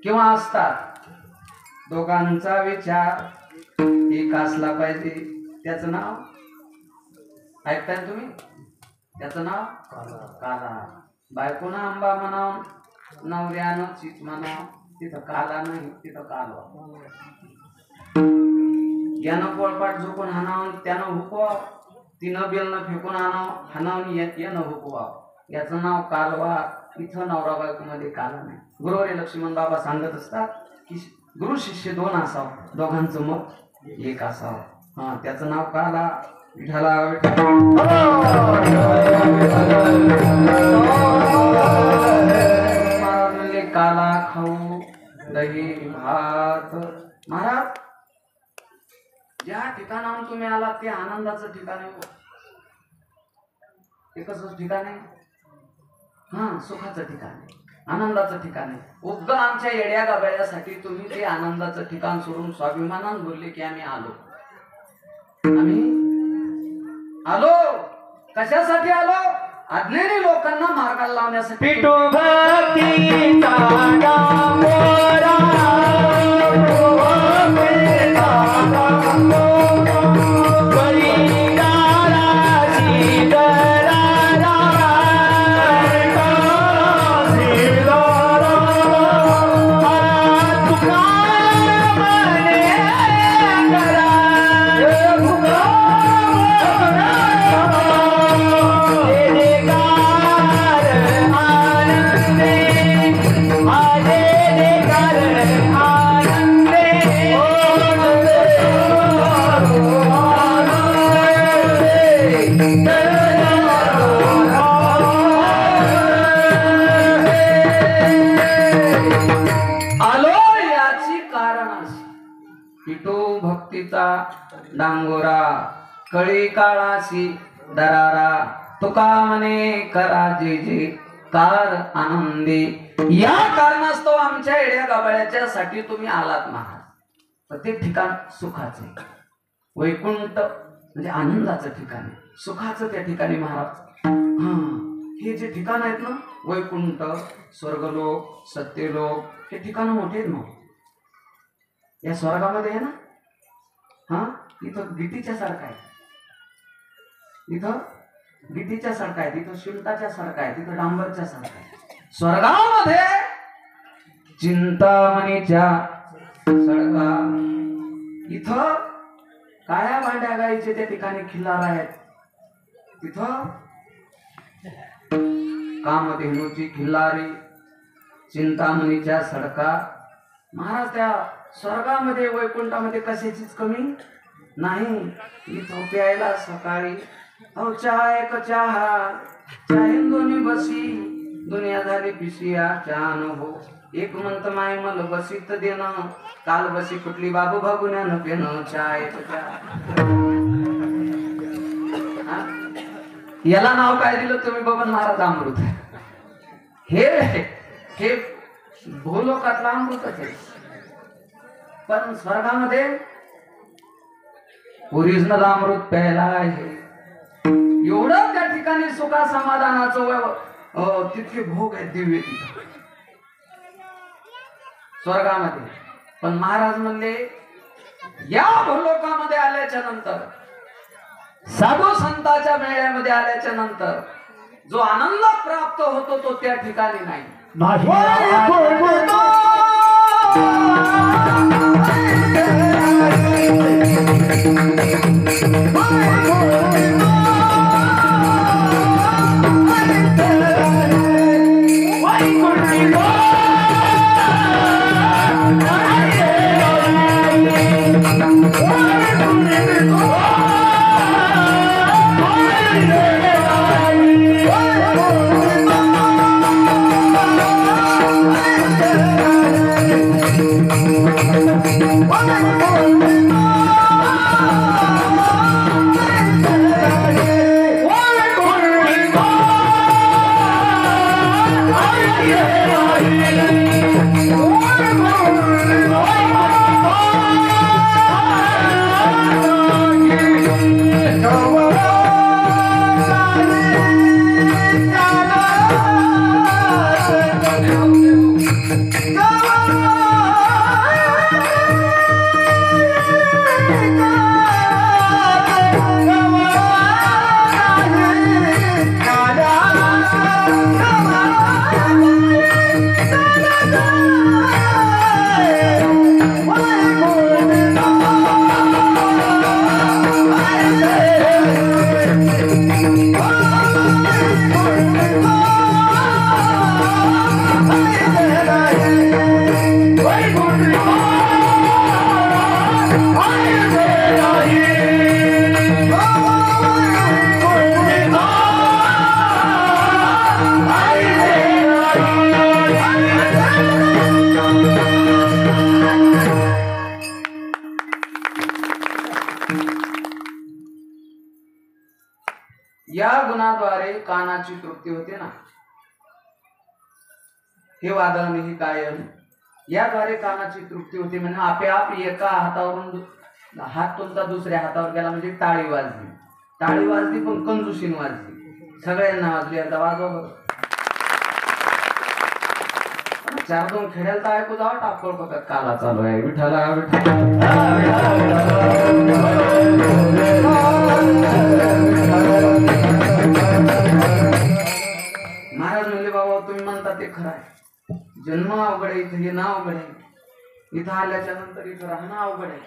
किंवा असतात, दोघांचा विचार एक असला पाहिजे. त्याचं नाव ऐकताय तुम्ही? त्याचं नाव काला. बायकोनं आंबा म्हणावं, नवऱ्यानं चित म्हणावं, तिथं काला नाही, तिथं कालवा. यानं पोळपाट झोपून हाणावं, त्यानं हुकवावं, तिनं बेलनं फेकून हाणावं, यानं हुकवावं. याचं नाव कालवा. इथं नवरा बायको मध्ये काला नाही. गुरुवारी लक्ष्मण बाबा सांगत असतात की गुरु शिष्य दोन असावं, दोघांचं मत एक असावं. हा, त्याचं नाव काला. विठाला काला खाऊ दही भात. महाराज, ज्या ठिकाणाहून तुम्ही आला ते आनंदाचं ठिकाण आहे. एकच ठिकाण आहे. हा, सुखाचं ठिकाण आहे, आनंदाचं ठिकाण आहे. उद्ग आमच्या येड्या गाबळ्यासाठी तुम्ही ते आनंदाचं ठिकाण सोडून स्वाभिमानानं बोलले की आम्ही आलो. आम्ही आलो कशासाठी आलो? अज्ञानी लोकांना मार्गाला लावण्यासाठी. पिठू भक्तीचा डांबोरा, भक्तीचा डांगोरा, कळी काळाशी दरारा, तुका म्हणे करा जे जे कार आनंदी. या कारणास्तव आमच्या येड्या गाबाळ्याच्या साठी तुम्ही आलात महाराज. तर ते ठिकाण सुखाचे, वैकुंठ म्हणजे आनंदाचं ठिकाण, सुखाचं त्या ठिकाणी महाराज. हे जे ठिकाण आहेत ना, वैकुंठ, स्वर्गलोक, सत्यलोक, हे ठिकाण मोठे आहेत ना. या स्वर्गामध्ये आहे ना, इथं गिटीच्या सारखं आहे, इथं गिटीच्या सारखं आहे, तिथं शिल्टाच्या सारखं आहे, तिथं डांबरच्या सारखं आहे. स्वर्गामध्ये चिंतामणीच्या सडका, इथं काळ्या भांड्या गाईचे त्या ठिकाणी खिल्लार आहेत, तिथं कामधेनूची खिल्लारी, चिंतामणीच्या सडका. महाराज त्या स्वर्गामध्ये वैकुंठामध्ये कशाचीच कमी नाही. इथं प्यायला सकाळी चहा एक चहा, चाहीन दोन्ही बसी, दुनिया झाली पिशिया चहा नको. एक म्हणत माय मल बसीत देणं, काल बसी कुठली बाबू भागुण्यानं पेनं, चहा एक चहा. याला नाव काय दिलं तुम्ही बघून महाराज? अमृत. हे भूलोकातला अमृतच आहे. पण स्वर्गामध्ये ओरिजिनल अमृत प्यायला आहे. एवढं त्या ठिकाणी सुखा समाधानाचं तितके भोग आहेत दिव्य तिथं स्वर्गामध्ये. पण महाराज म्हणले या भूलोकामध्ये आल्याच्या नंतर, साधू संतांच्या मेळ्यामध्ये आल्याच्या नंतर जो आनंद प्राप्त होतो तो त्या ठिकाणी नाही. या गुणाद्वारे कानाची तृप्ती होते ना, हे वादळ ही कायम, याद्वारे कानाची तृप्ती होते. म्हणजे आपोआप एका हातावरून हात तुमचा दुसऱ्या हातावर गेला म्हणजे टाळी वाजली. टाळी वाजली पण कंजूशीन वाजली, सगळ्यांना वाजली. आता वाजव 4-2 खेड्याला तर ऐकू जावं टाकळ बघत काला चालू आहे. विठ्ठला महाराज म्हणले बाबा तुम्ही म्हणता ते खरं आहे. जन्म अवघड आहे, इथं हे नाव अवघड आहे, इथं आल्याच्या नंतर इथं राहणं अवघड आहे.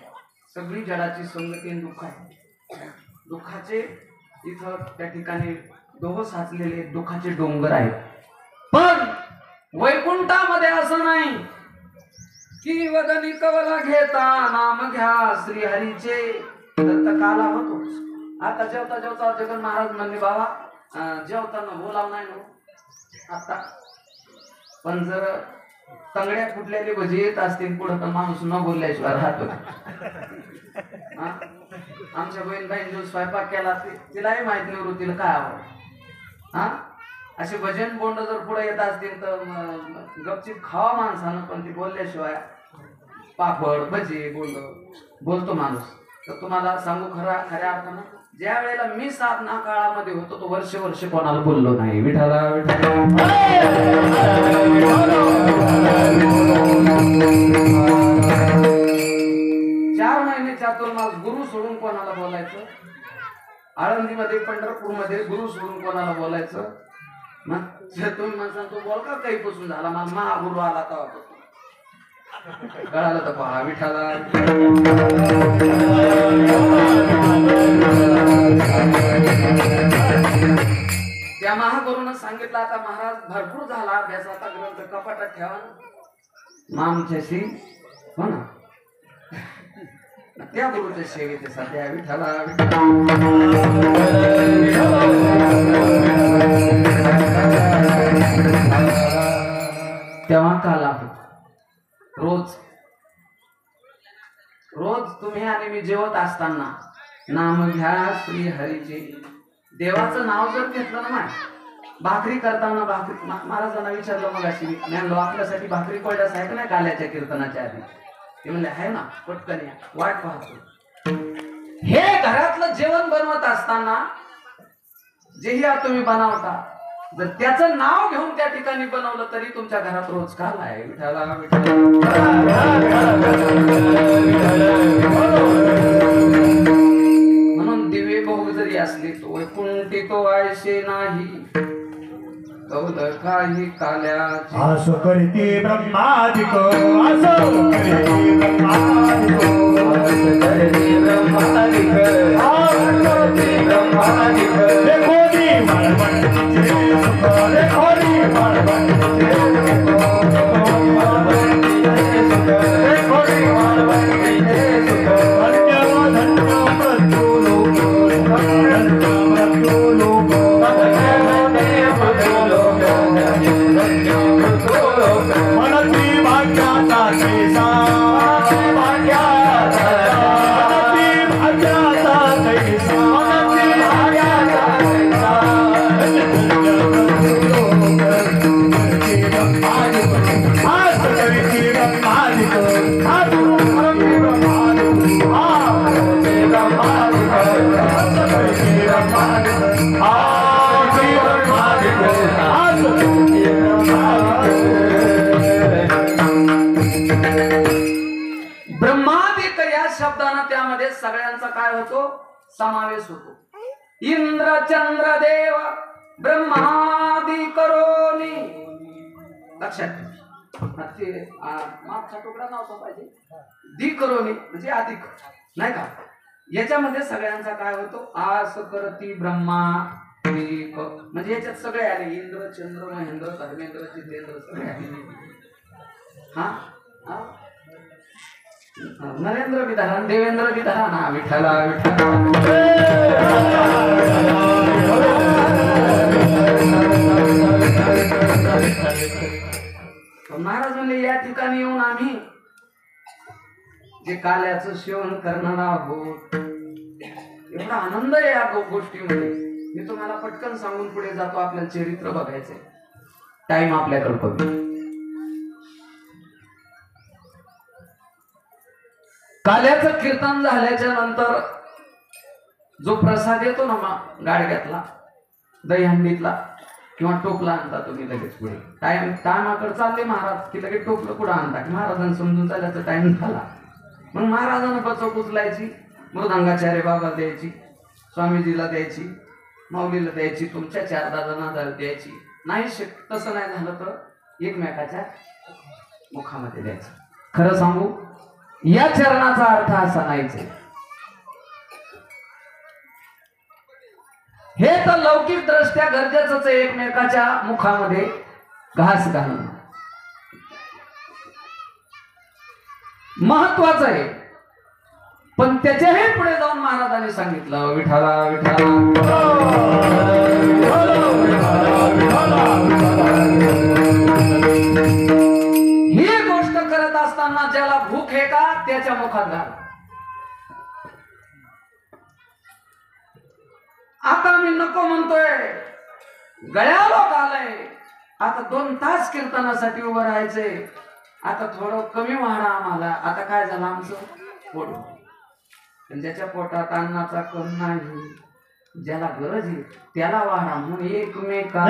सगळी जडाची संगती दुःख आहे. दुःखाचे इथं त्या ठिकाणी दोह साचलेले दुःखाचे डोंगर आहेत. पण वैकुंठामध्ये असं नाही की वदनी कवला घेता नाम घ्या श्रीहरीचे काला होतो. आता जेवता जेवता जगन महाराज म्हणले बाबा जेवताना बोलाव नाही ना आता. पण जर तंगड्या फुटलेले भजी येत असतील पुढं तर माणूस न बोलल्याशिवाय राहतो. आमच्या बहीण बाईने जो स्वयंपाक केला तिलाही माहित नाही तिला काय आवड. हा असे भजन बोंड जर पुढे येत असतील तर गपचीप खावा माणसानं, पण ती बोलल्याशिवाय पापड भजी बोंड बोलतो माणूस. तर तुम्हाला सांगू खऱ्या अर्थानं ज्या वेळेला मी साधना काळामध्ये होतो तो वर्ष कोणाला बोललो नाही. विठाला विठाला 4 महिने चातुर्मास गुरु सोडून कोणाला बोलायचं, आळंदीमध्ये पंढरपूरमध्ये गुरु सोडून कोणाला बोलायचं. मग तुम्ही म्हणता तो बोल का काही पासून झाला, मला महागुरु आला तेव्हापासून कळालं तर पहा. विठाला त्या महागुरूनं सांगितलं आता महाराज भरपूर झाला अभ्यास, आता ग्रंथ कपाटात ठेवा ना आमच्याशी, हो ना. त्या गुरुच्या सेवेचे सध्या विठाला तेव्हा काल आहे. रोज तुम्ही आणि मी जेवत असताना नाम घ्या श्री हरीचे. देवाचं नाव जर घेतलं ना माय, भाकरी करताना महाराजांना विचारलं मग अशी म्हणलो आपल्यासाठी भाकरी कोरड्यास आहे का नाही काल्याच्या कीर्तनाच्या आधी. ते म्हणले आहे ना, पटकन या, वाट पाहतो. हे घरातलं जेवण बनवत असताना जेही तुम्ही बनवता जर त्याचं नाव घेऊन त्या ठिकाणी बनवलं तरी तुमच्या घरात रोज काल आहे. विठाला म्हणून दिवे बहु जरी असले तो वैकुंठी तो आयशे नाही, कौल काही काल्याची आसो करती ब्रह्मादिक, आसो करती ब्रह्मादिक, आसो करती ब्रह्मादिक, आसो करती ब्रह्मादिक. देखो दी मालवणीचे सुख, देखो दी मालवणीचे सुख, देखो दी मालवणीचे सुख. धन्य धन्य मृत्यू लोक, धन्य मृत्यू लोक, मनती भाग्याचा कैसा, मनती भाग्याचा कैसा, मनती भाग्याचा कैसा. आज करीती ब्रह्मादिक, आज करीती ब्रह्मादिक, आज करीती ब्रह्मादिक, आज ब्रह्मादिक या शब्दानं त्यामध्ये सगळ्यांचा काय होतो, समावेश होतो. इंद्र चंद्र देव ब्रह्मादि करोनी. लक्षात मागचा तुकडा नव्हता पाहिजे, दी करोनी म्हणजे अधिक नाही का. याच्यामध्ये सगळ्यांचा काय होतो, आस करती ब्रह्मा म्हणजे याच्यात सगळे आले, इंद्र चंद्र महेंद्र धर्मेंद्र जितेंद्र सगळे आले. हा नरेंद्र विधान देवेंद्र विधान हा विठ्ठला विठ्ठला. महाराज म्हणले या ठिकाणी येऊन आम्ही जे काल्याचं सेवन करणार आहोत एवढा आनंद आहे या गोष्टीमध्ये. मी तुम्हाला पटकन सांगून पुढे जातो, आपल्याला चरित्र बघायचंय, टाइम आपल्याकडे कमी. काल्याचं कीर्तन झाल्याच्या नंतर जो प्रसाद येतो ना मग गाडग्यातला दहीहंडीतला किंवा टोपला आणता तुम्ही लगेच पुढे. टायमाकडे चालले महाराज की लगेच टोपलं पुढे आणता की महाराजांना समजून चालायचा टाइम झाला. मग महाराजांना बचव उचलायची, मृदंगाचार्य बाबा द्यायची, स्वामीजीला द्यायची, माऊलीला द्यायची, तुमच्या 4 दादांना द्यायची. नाही तसं नाही झालं तर एकमेकाच्या मुखामध्ये द्यायचं. खरं सांगू या चरणाचा अर्थ असा नाहीच आहे. हे तर लौकिक दृष्ट्या गरजेचंच आहे, एकमेकाच्या मुखामध्ये घास घालणं महत्वाचं आहे. पण त्याच्याही पुढे जाऊन महाराजांनी सांगितलं विठाला विठाला. ही गोष्ट करत असताना ज्याला भूक आहे का त्याच्या मुखात घाल. आता मी नको म्हणतोय, गळ्याला आलंय. आता 2 तास कीर्तनासाठी उभं राहायचंय. आता थोडं कमी वाढा आम्हाला. आता काय झालं आमचं पोट. पण ज्याच्या पोटात अन्नाचा कण नाही, ज्याला गरज आहे त्याला वाढा म्हणून एकमेका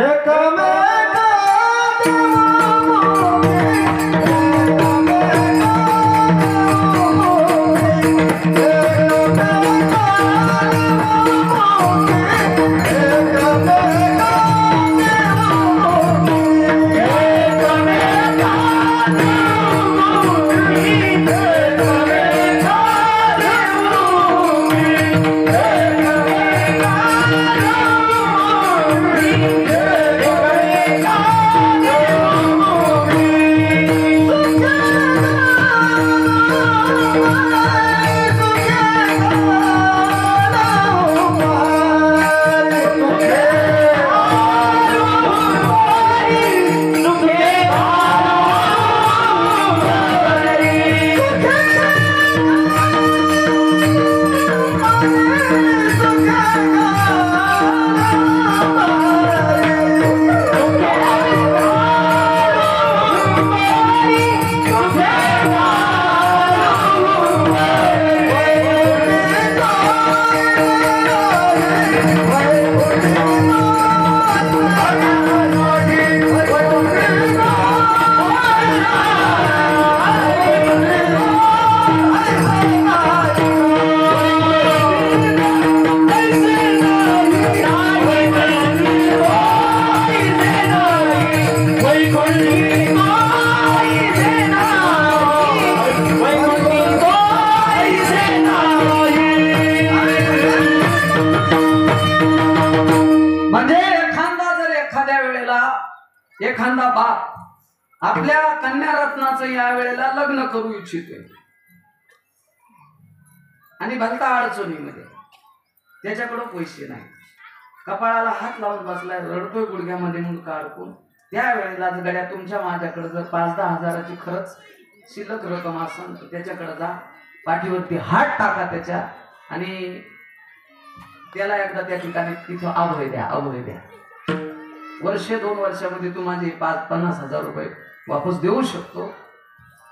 एखादा बाप आपल्या कन्या रत्नाचं या वेळेला लग्न करू इच्छितोय आणि भलता अडचणीमध्ये, त्याच्याकडे पैसे नाही, कपाळाला हात लावून बसलाय, रडतोय गुडघ्यामध्ये मुंडका अडकून. त्या वेळेला गड्या तुमच्या माझ्याकडे जर 5-10 हजाराची खरंच शिल्लक रक्कम असेल तर त्याच्याकडे जा, पाठीवरती हात टाका त्याच्या आणि त्याला एकदा त्या ठिकाणी तिथं अभय द्या, अभय द्या. 1-2 वर्षामध्ये तू माझे 50 हजार रुपये वापस देऊ शकतो,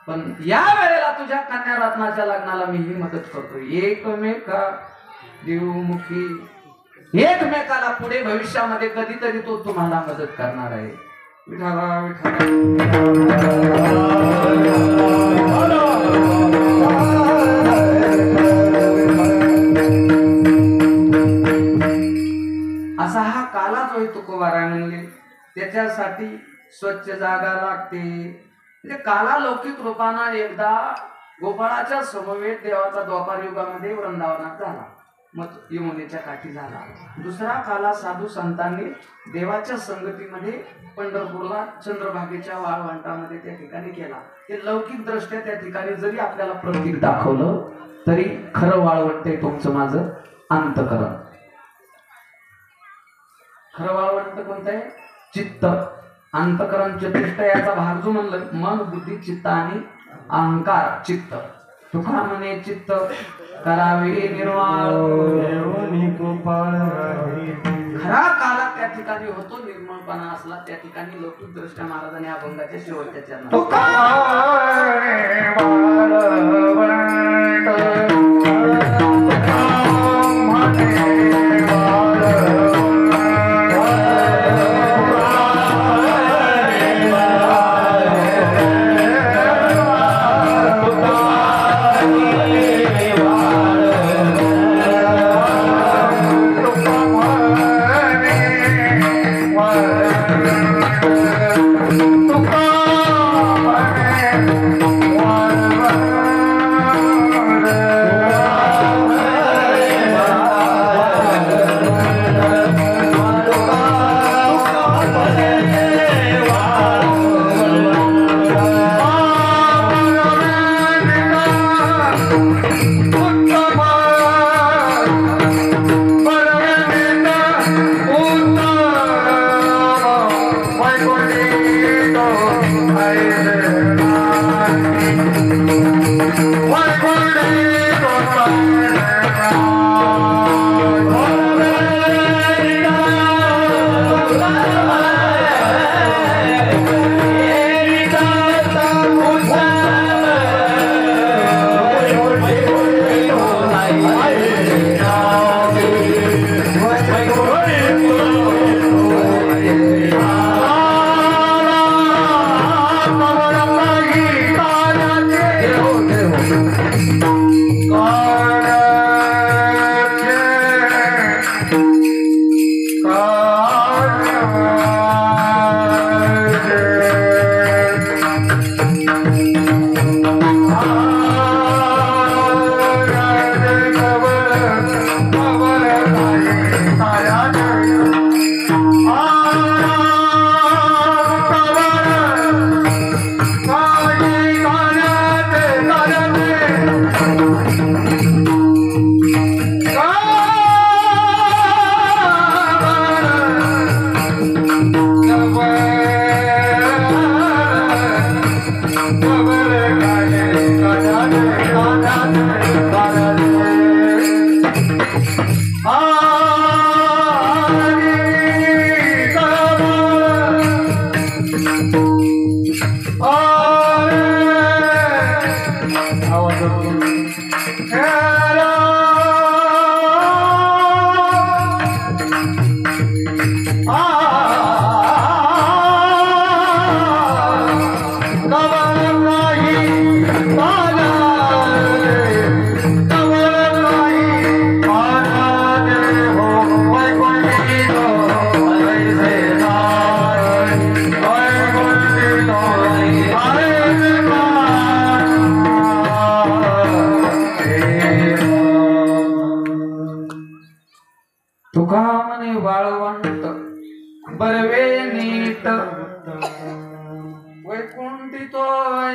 पण या वेळेला तुझ्या कन्या रत्नाच्या लग्नाला मी ही मदत करतो. एकमेका देवमुखी, एकमेकाला पुढे भविष्यामध्ये कधीतरी तो तुम्हाला मदत करणार आहे. विठाला असा हा काला जो आहे तुकोबाराय म्हणले, त्याच्यासाठी स्वच्छ जागा लागते. म्हणजे काला लौकिक रूपानं एकदा गोपाळाच्या समवेत देवाचा द्वापार युगामध्ये वृंदावनात झाला, मग यमुनेच्या काठी झाला. दुसरा काला साधू संतांनी देवाच्या संगतीमध्ये पंढरपूरला चंद्रभागेच्या वाळवंटामध्ये त्या ठिकाणी केला. ते लौकिक दृष्ट्या त्या ठिकाणी जरी आपल्याला प्रतीक दाखवलं तरी खरं वाळवंट आहे तुमचं माझं अंतःकरण. खरं वाळवंट कोणतं आहे? चित्त. अंतःकरण चतुष्ट याचा भाग जो म्हणलं, मन बुद्धी चित्त आणि अहंकार. चित्त तुका म्हणे चित्त करावे निर्वाळ, खरा काला त्या ठिकाणी होतो निर्मळपणा असला त्या ठिकाणी लौकिक दृष्ट्या महाराजांनी अभंगाच्या शेवटच्या चरणात Bye.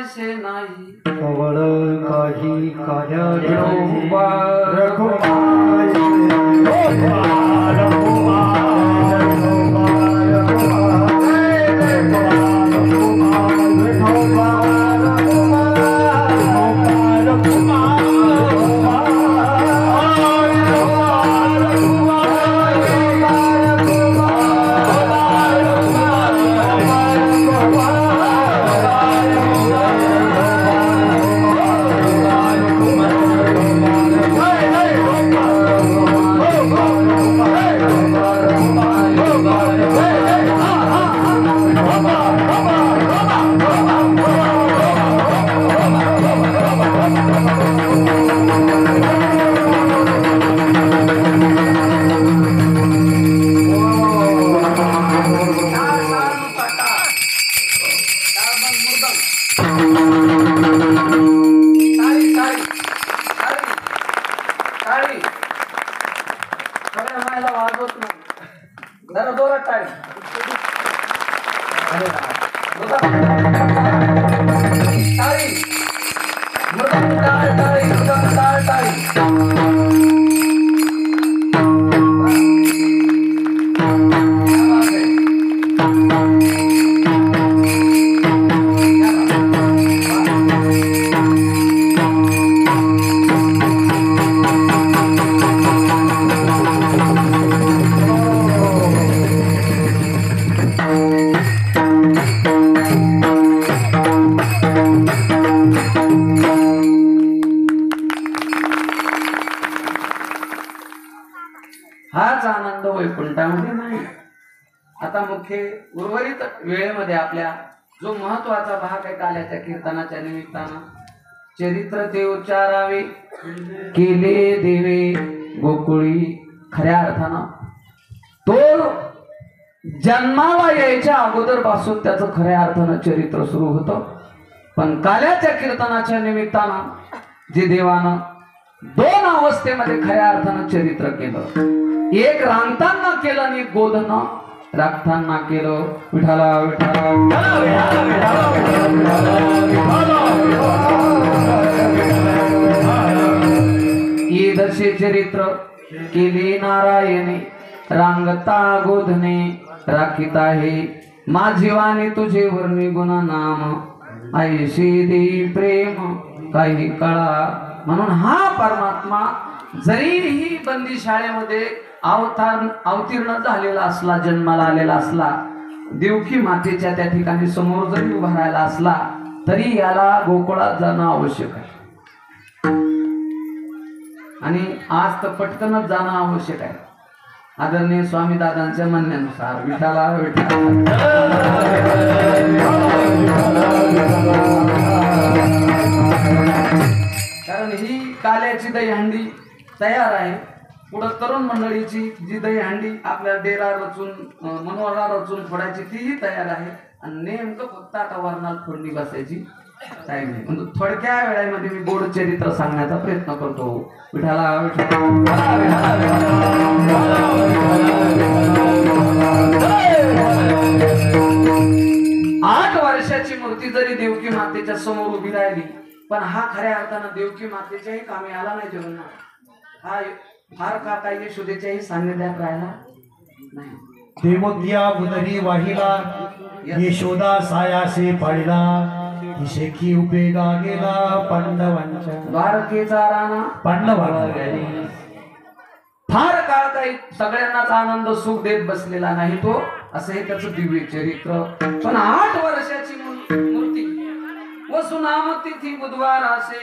आशे नाही कवळ काही कार्य रघुबर रघुमाई हाच आनंद वैकुंठामध्ये नाही. आता मुख्य उर्वरित वेळेमध्ये आपल्या जो महत्वाचा भाग आहे काल्याच्या कीर्तनाच्या निमित्तानं चरित्र ते उच्चारावे केले देवे गोकुळी. खऱ्या अर्थानं तो जन्माला यायच्या अगोदर पासून त्याचं खऱ्या अर्थानं चरित्र सुरू होतं. पण काल्याच्या कीर्तनाच्या निमित्तानं जे देवानं दोन अवस्थेमध्ये खऱ्या अर्थानं चरित्र केलं. एक रांगताना केलं आणि एक गोधनं राखताना केलं. विठाला विठाला ईदशे चरित्र केले नारायणे रांगता गोधने राखीत आहे माझी वाणी तुझे वर्णी गुण नाम ऐशी देई प्रेम काही कळा. म्हणून हा परमात्मा जरीही बंदी शाळेमध्ये अवतीर्ण झालेला असला, जन्माला आलेला असला, देवकी मातेच्या त्या ठिकाणी समोर जरी उभा राहिला असला तरी याला गोकुळात जाणं आवश्यक आहे. आणि आज तर पटकनच जाणं आवश्यक आहे. आदरणीय स्वामी दादांच्या म्हणण्यानुसार विठाला कारण ही काल्याची दहीहंडी तयार आहे. पुढं तरुण मंडळीची जी दहीहंडी आपल्या डेरा रचून मनोरा रचून फोडायची तीही तयार आहे. आणि नेमकं फक्त आता वरणात फोडणी बसायची टाइम आहे. म्हणजे थोडक्या वेळामध्ये मी गोड चरित्र सांगण्याचा प्रयत्न करतो. विठाला 8 वर्षाची मूर्ती जरी देवकी मातेच्या समोर उभी राहिली पण हा खऱ्या अर्थानं देवकी मातेच्याही कामी आला नाही जगन्नाथ. हा फार का काही यशोदेच्याही सान्निध्यात राहिला नाही. देवज्ञा उदरी वाहिला यशोदा सायासे पाळला शेखी उपेगा गेला पांडवांच्या द्वारकेचा राणा पांडवांना फार काळ काही सगळ्यांनाच आनंद सुख देत बसलेला नाही तो. असं हे त्याचं दिव्य चरित्र. पण 8 वर्षाची मूर्ती वसुनाम तिथी बुधवार असे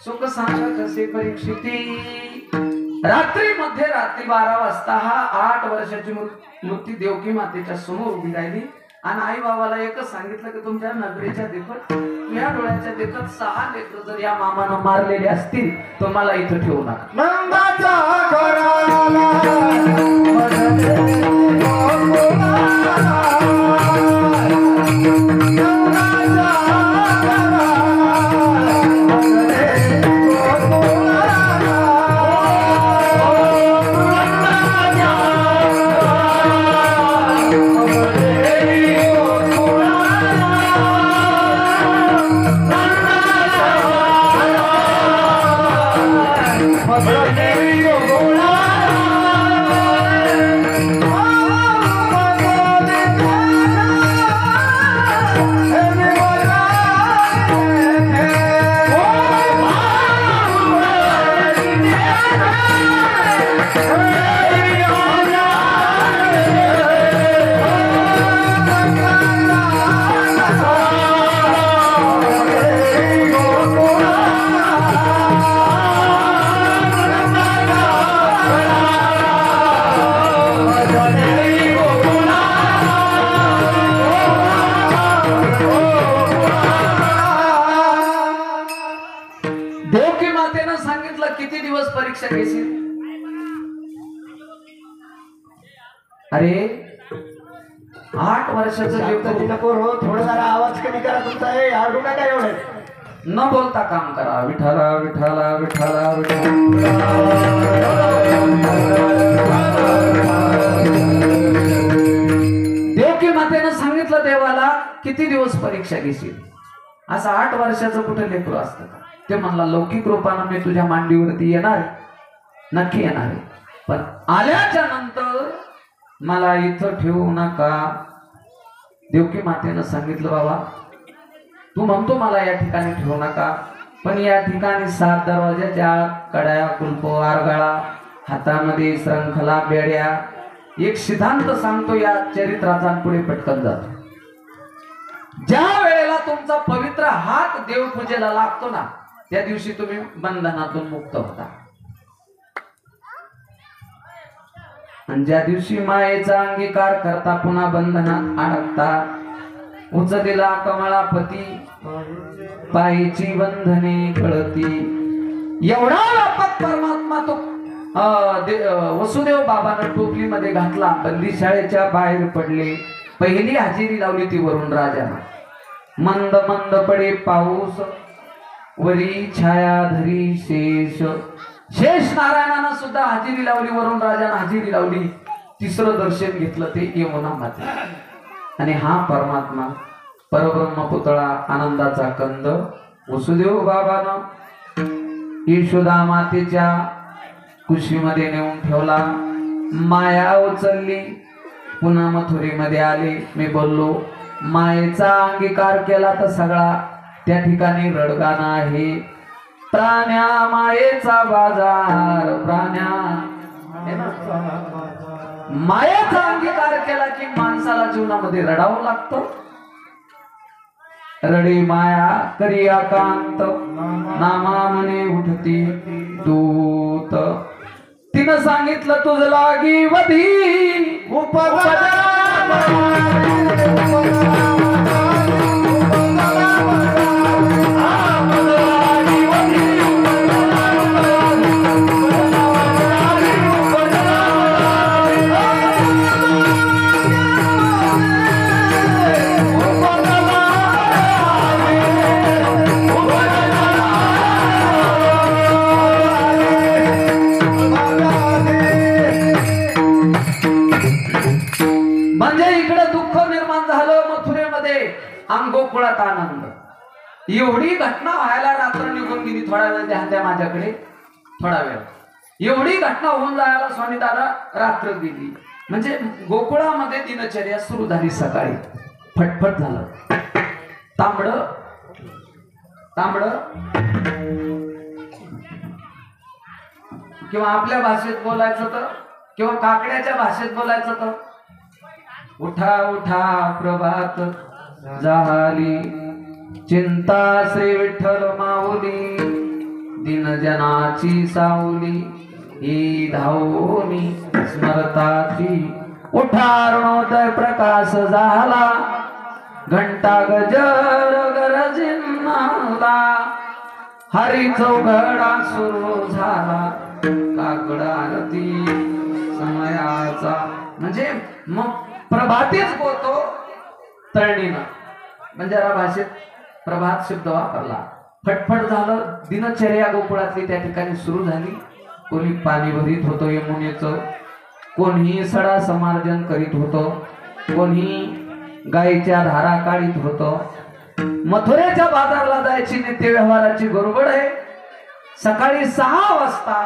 सुख सांग कसे परीक्षिती. रात्री मध्यरात्री 12 वाजता हा 8 वर्षाची मूर्ती देवकी मातेच्या समोर उभी राहिली. आणि आई बाबाला एकच सांगितलं की तुमच्या नजरेच्या देखत या डोळ्याच्या देखत 6 लेकरं जर या मामानं मारलेले असतील तर मला इथं ठेवू नका. नंदाचा घेशील? अरे 8 वर्षाचं लेकरू नको हो, थोडं जरा आवाज कमी करा तुमचा. हे आरडू नका एवढे. न बोलता काम करा. विठाला विठाला विठाला देवकी मातेनं सांगितलं देवाला किती दिवस परीक्षा घेशील. असं 8 वर्षाचं कुठे लेकरू असतं का? ते म्हणला लौकिक रूपानं मी तुझ्या मांडीवरती येणार, नक्की येणार आहे, पण आल्याच्या नंतर मला इथं ठेवू नका. देवकी मातेनं सांगितलं बाबा तू म्हणतो मला या ठिकाणी ठेवू नका, पण या ठिकाणी 7 दरवाजाच्या कड्या, कुलप, आरगाळा, हातामध्ये श्रंखला, बेड्या, एक सिद्धांत सांगतो या चरित्राचा पुढे पटकन जातो. ज्या वेळेला तुमचा पवित्र हात देवपूजेला लागतो ना त्या दिवशी तुम्ही बंधनातून मुक्त होता. आणि ज्या दिवशी मायेचा अंगीकार करता पुन्हा बंधनात अडकता. उचलेला कमळापती पायीची बंधने कळती. एवढा व्यापक परमात्मा तो वसुदेव बाबानं टोपलीमध्ये घातला. बंदीशाळेच्या बाहेर पडले. पहिली हजेरी लावली ती वरुण राजानं. मंद मंद पडे पाऊस वरी छाया धरी शेष. शेष नारायणानं सुद्धा हजेरी लावली. वरुण राजानं हजेरी लावली. तिसरं दर्शन घेतलं ते यमुना माते. आणि हा परमात्मा परब्रह्म पुतळा आनंदाचा कंद वसुदेव बाबानं यशोदा मातेच्या कुशीमध्ये नेऊन ठेवला. माया उचलली. पुन्हा मथुरेमध्ये आले. मी बोललो मायेचा अंगीकार केला तर सगळा त्या ठिकाणी रडगाणं आहे. प्राण्या मायेचा बाजार प्राण्या. मायेचा अंगीकार केला की माणसाला जीवनामध्ये रडावं लागतं. रडे माया करी आकांत नामा म्हणे उठती दूत. तिनं सांगितलं तुझ लागी वधी गोकुळात आनंद. एवढी घटना व्हायला रात्र निघून गेली. थोडा वेळ द्या द्या माझ्याकडे थोडा वेळ. एवढी घटना होऊन जायला स्वामी दादा रात्र गेली. म्हणजे गोकुळामध्ये दिनचर्या सुरू झाली. सकाळी फटफट झालं. तांबड तांबड किंवा आपल्या भाषेत बोलायचं तर किंवा काकड्याच्या भाषेत बोलायचं तर उठा उठा प्रभात झाली. चिंता श्री विठ्ठल माऊली दिनजनाची सावली ही धावनी स्मरताची. उठा अरुणोदय प्रकाश झाला. घंटा गजर गरजिनाला. हरी चौघडा सुरू झाला. काकड आरती समयाचा. म्हणजे मग प्रभातीच बोलतो तळणीनं. बंजारा भाषेत प्रभात शब्द वापरला. फटफट झालं. दिनचर्या गोकुळातली त्या ठिकाणी सुरू झाली. कोणी पाणी भरीत होतं यमुनेचं, कोणी सडा समार्जन करीत होतं, कोणी गायीच्या धारा काढीत होतं. मथुरेच्या बाजारला जायची नित्य व्यवहाराची गडबड आहे. सकाळी 6 वाजता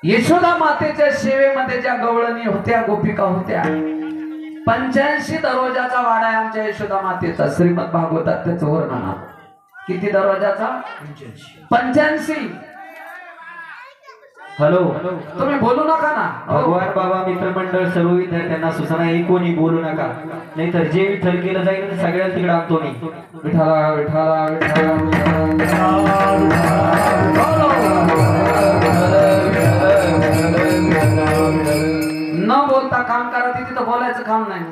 यशोदा मातेच्या सेवेमध्ये ज्या गवळणी होत्या, गोपिका होत्या, 85 दरवाजाचा वाडा आहे आमच्या यशोदा मातेचा. श्रीमद भागवतात त्याचं वर्णन आहे. किती दरवाजाचा? 85. हॅलो, तुम्ही बोलू नका ना. भगवान बाबा मित्रमंडळ सर्व विद्यार्थ्यांना सूचना आहे, कोणी बोलू नका, नाहीतर जे विठ्ठल केलं जाईल ते सगळ्याला तिकडे आणतो मी. विठाला विठाला न बोलता काम करा. तिथं बोलायचं काम नाही.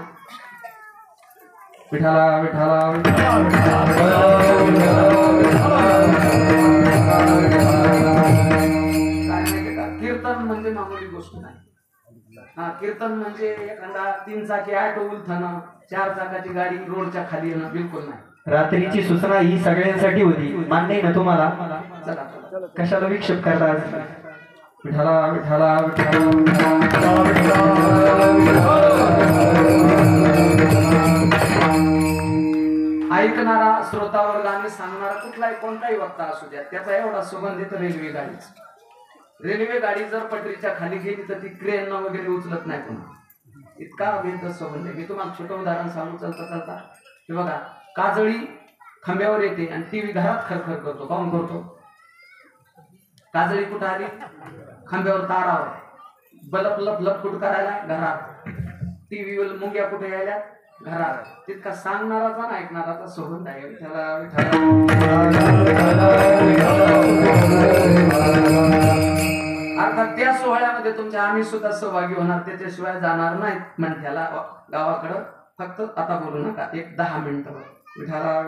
विठाला विठाला काय माहिती म्हणजे मामूली गोष्ट नाही. हा, कीर्तन म्हणजे एखादा 3 चाकी ऑटो उलथणं, 4 चाकाची गाडी रोडच्या खाली येणं बिलकुल नाही. रात्रीची सूचना ही सगळ्यांसाठी होती, मान्य आहे ना तुम्हाला? चला चला. कशाला विक्षेप करता? विठाला विठाला ऐकणारा श्रोता वर्गाने सांगणारा कुठलाही कोणताही वक्ता असू द्या, त्याचा एवढा सुगंधित रेल्वे गाडीच. रेल्वे गाडी जर पटरीच्या खाली गेली तर ती क्रेन वगैरे उचलत नाही पुन्हा. इतका अभिंत सुगंध आहे. मी तुम्हाला छोटं उदाहरण सांगू चलता चलता. हे बघा, काजळी खांब्यावर येते आणि टीव्ही घरात खरखर करतो. काऊन करतो? काजळी कुठं आली? खांब्यावर तारावर. बलप लप लपकुट करायला घरात. टीव्हीवर मुंग्या कुठे यायला? घरात. तितका सांगणाराचा आणि ऐकणाराचा सुगंध आहे. विठ्ठला अर्थात त्या सोहळ्यामध्ये तुमच्या आम्ही सुद्धा सहभागी होणार, त्याच्याशिवाय जाणार नाहीत मंठ्याला गावाकडं. फक्त आता बोलू नका, एक 10 मिनिटं. विठाला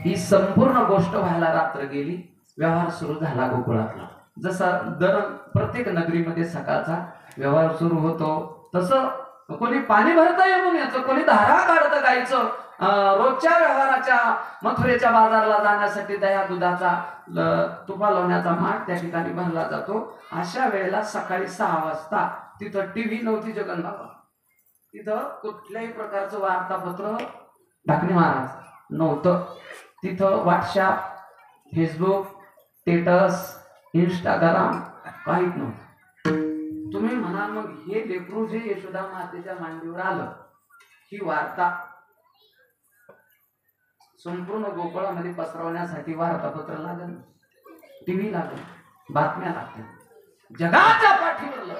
ही संपूर्ण गोष्ट व्हायला रात्र गेली. व्यवहार सुरू झाला गोकुळातला. जसा दर प्रत्येक नगरीमध्ये सकाळचा व्यवहार सुरू होतो, तसं कोणी पाणी भरता येऊन याचं, कोणी धारा काढतं गायचं. रोजच्या व्यवहाराच्या मथुरेच्या बाजाराला जाण्यासाठी दह्या दुधाचा तुपा लावण्याचा माठ त्या ठिकाणी भरला जातो. अशा वेळेला सकाळी 6 वाजता तिथं टीव्ही नव्हती जगन्नाथ. तिथं कुठल्याही प्रकारचं वार्तापत्र ढाकणे महाराज नव्हतं. तिथं व्हॉट्सअप, फेसबुक, स्टेटस, इंस्टाग्राम काहीच नव्हतं. तुम्ही म्हणाल मग हे लेकरू जे यशोदा मातेच्या मांडीवर आलं, ही वार्ता संपूर्ण गोकुळामध्ये पसरवण्यासाठी वार्तापत्र लागेल, टीव्ही लागेल, बातम्या लागतील. जगाच्या पाठीवरलं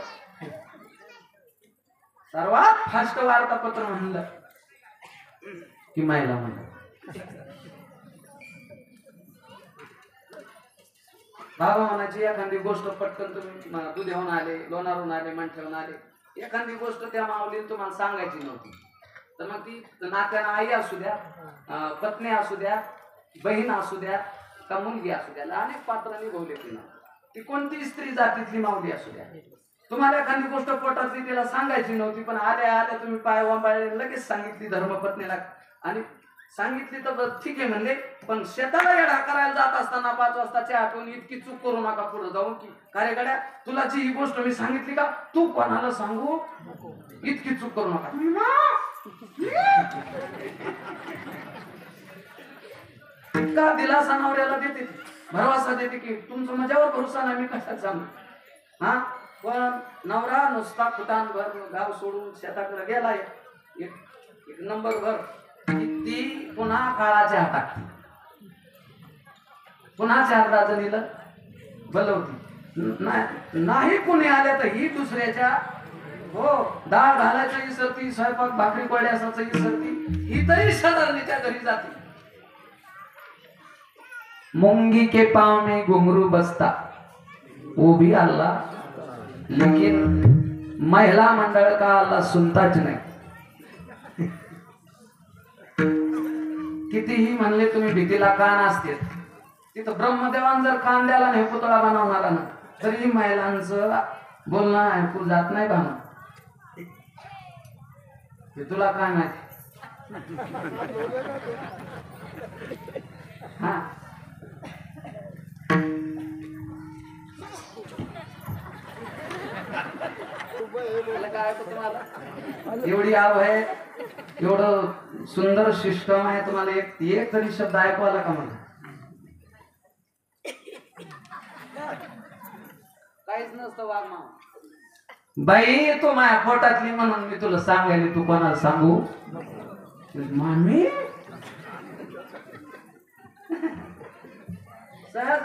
सर्वात फास्ट वार्तापत्र म्हणलं की महिला म्हणलं. बाबा म्हणायची एखादी गोष्ट पटकन तुम्ही दुधेहून आले, लोणारहून आले, मंठ्याहून आले, एखादी गोष्ट त्या माऊलीने तुम्हाला सांगायची नव्हती, तर मग ती नात्यानं आई असू द्या, पत्नी असू द्या, बहीण असू द्या, का मुलगी असू द्या, अनेक पात्रांनी भोवले तिला. ती कोणती स्त्री जातीतली माऊली असू द्या, तुम्हाला एखादी गोष्ट पोटातली तिला सांगायची नव्हती, पण आल्या आल्या तुम्ही पाय वांबाळले लगेच सांगितली धर्मपत्नीला. आणि सांगितली तर ठीक आहे म्हणले, पण शेताला येडा करायला जात असताना 5 वाजताच्या आठवण इतकी चूक करू नका पुढे जाऊन की काय गड्या तुला जी ही गोष्ट मी सांगितली का, तू कोणाला सांगू, इतकी चूक करू नका. इतका दिलासा नवऱ्याला देते, भरवसा देते की तुमचं माझ्यावर भरोसा नाही, मी कशात सांगू. हा, पण नवरा नुसता फुटांभर गाव सोडून शेताकडे गेला, एक नंबर भर ती पुन्हा काळाच्या हातात, पुन्हा 4 राजनीला बोलवती. नाही कोणी आल्या तर ही दुसऱ्याच्या, हो, डाळ घालायचं इसरती, स्वयंपाक भाकरी कोड्यासाचं इसरती, ही तरी शेजारणीच्या घरी जाते. मुंगी के पाँव में घुंघरू बसता, वो भी अल्लाह, लेकिन महिला मंडळ का अल्लाह सुनताच नाही. कितीही म्हणले तुम्ही भीतीला कान असते, तिथं ब्रह्मदेवान जर कान द्याला नाही पुतळा बनवणारा ना, तरी महिलांचं बोलणं ऐकू जात नाही बाबा. हे तुला काय माहिती. हा, एवढी आव आहे, एवढं सुंदर सिस्टम आहे, तुम्हाला एक तरी शब्द ऐकू आला का मला? काहीच नसतं वागमा. बाई तू माझ्या पोटातली म्हणून मी तुला सांगायला, तू कोणाला सांगू मामी. सहज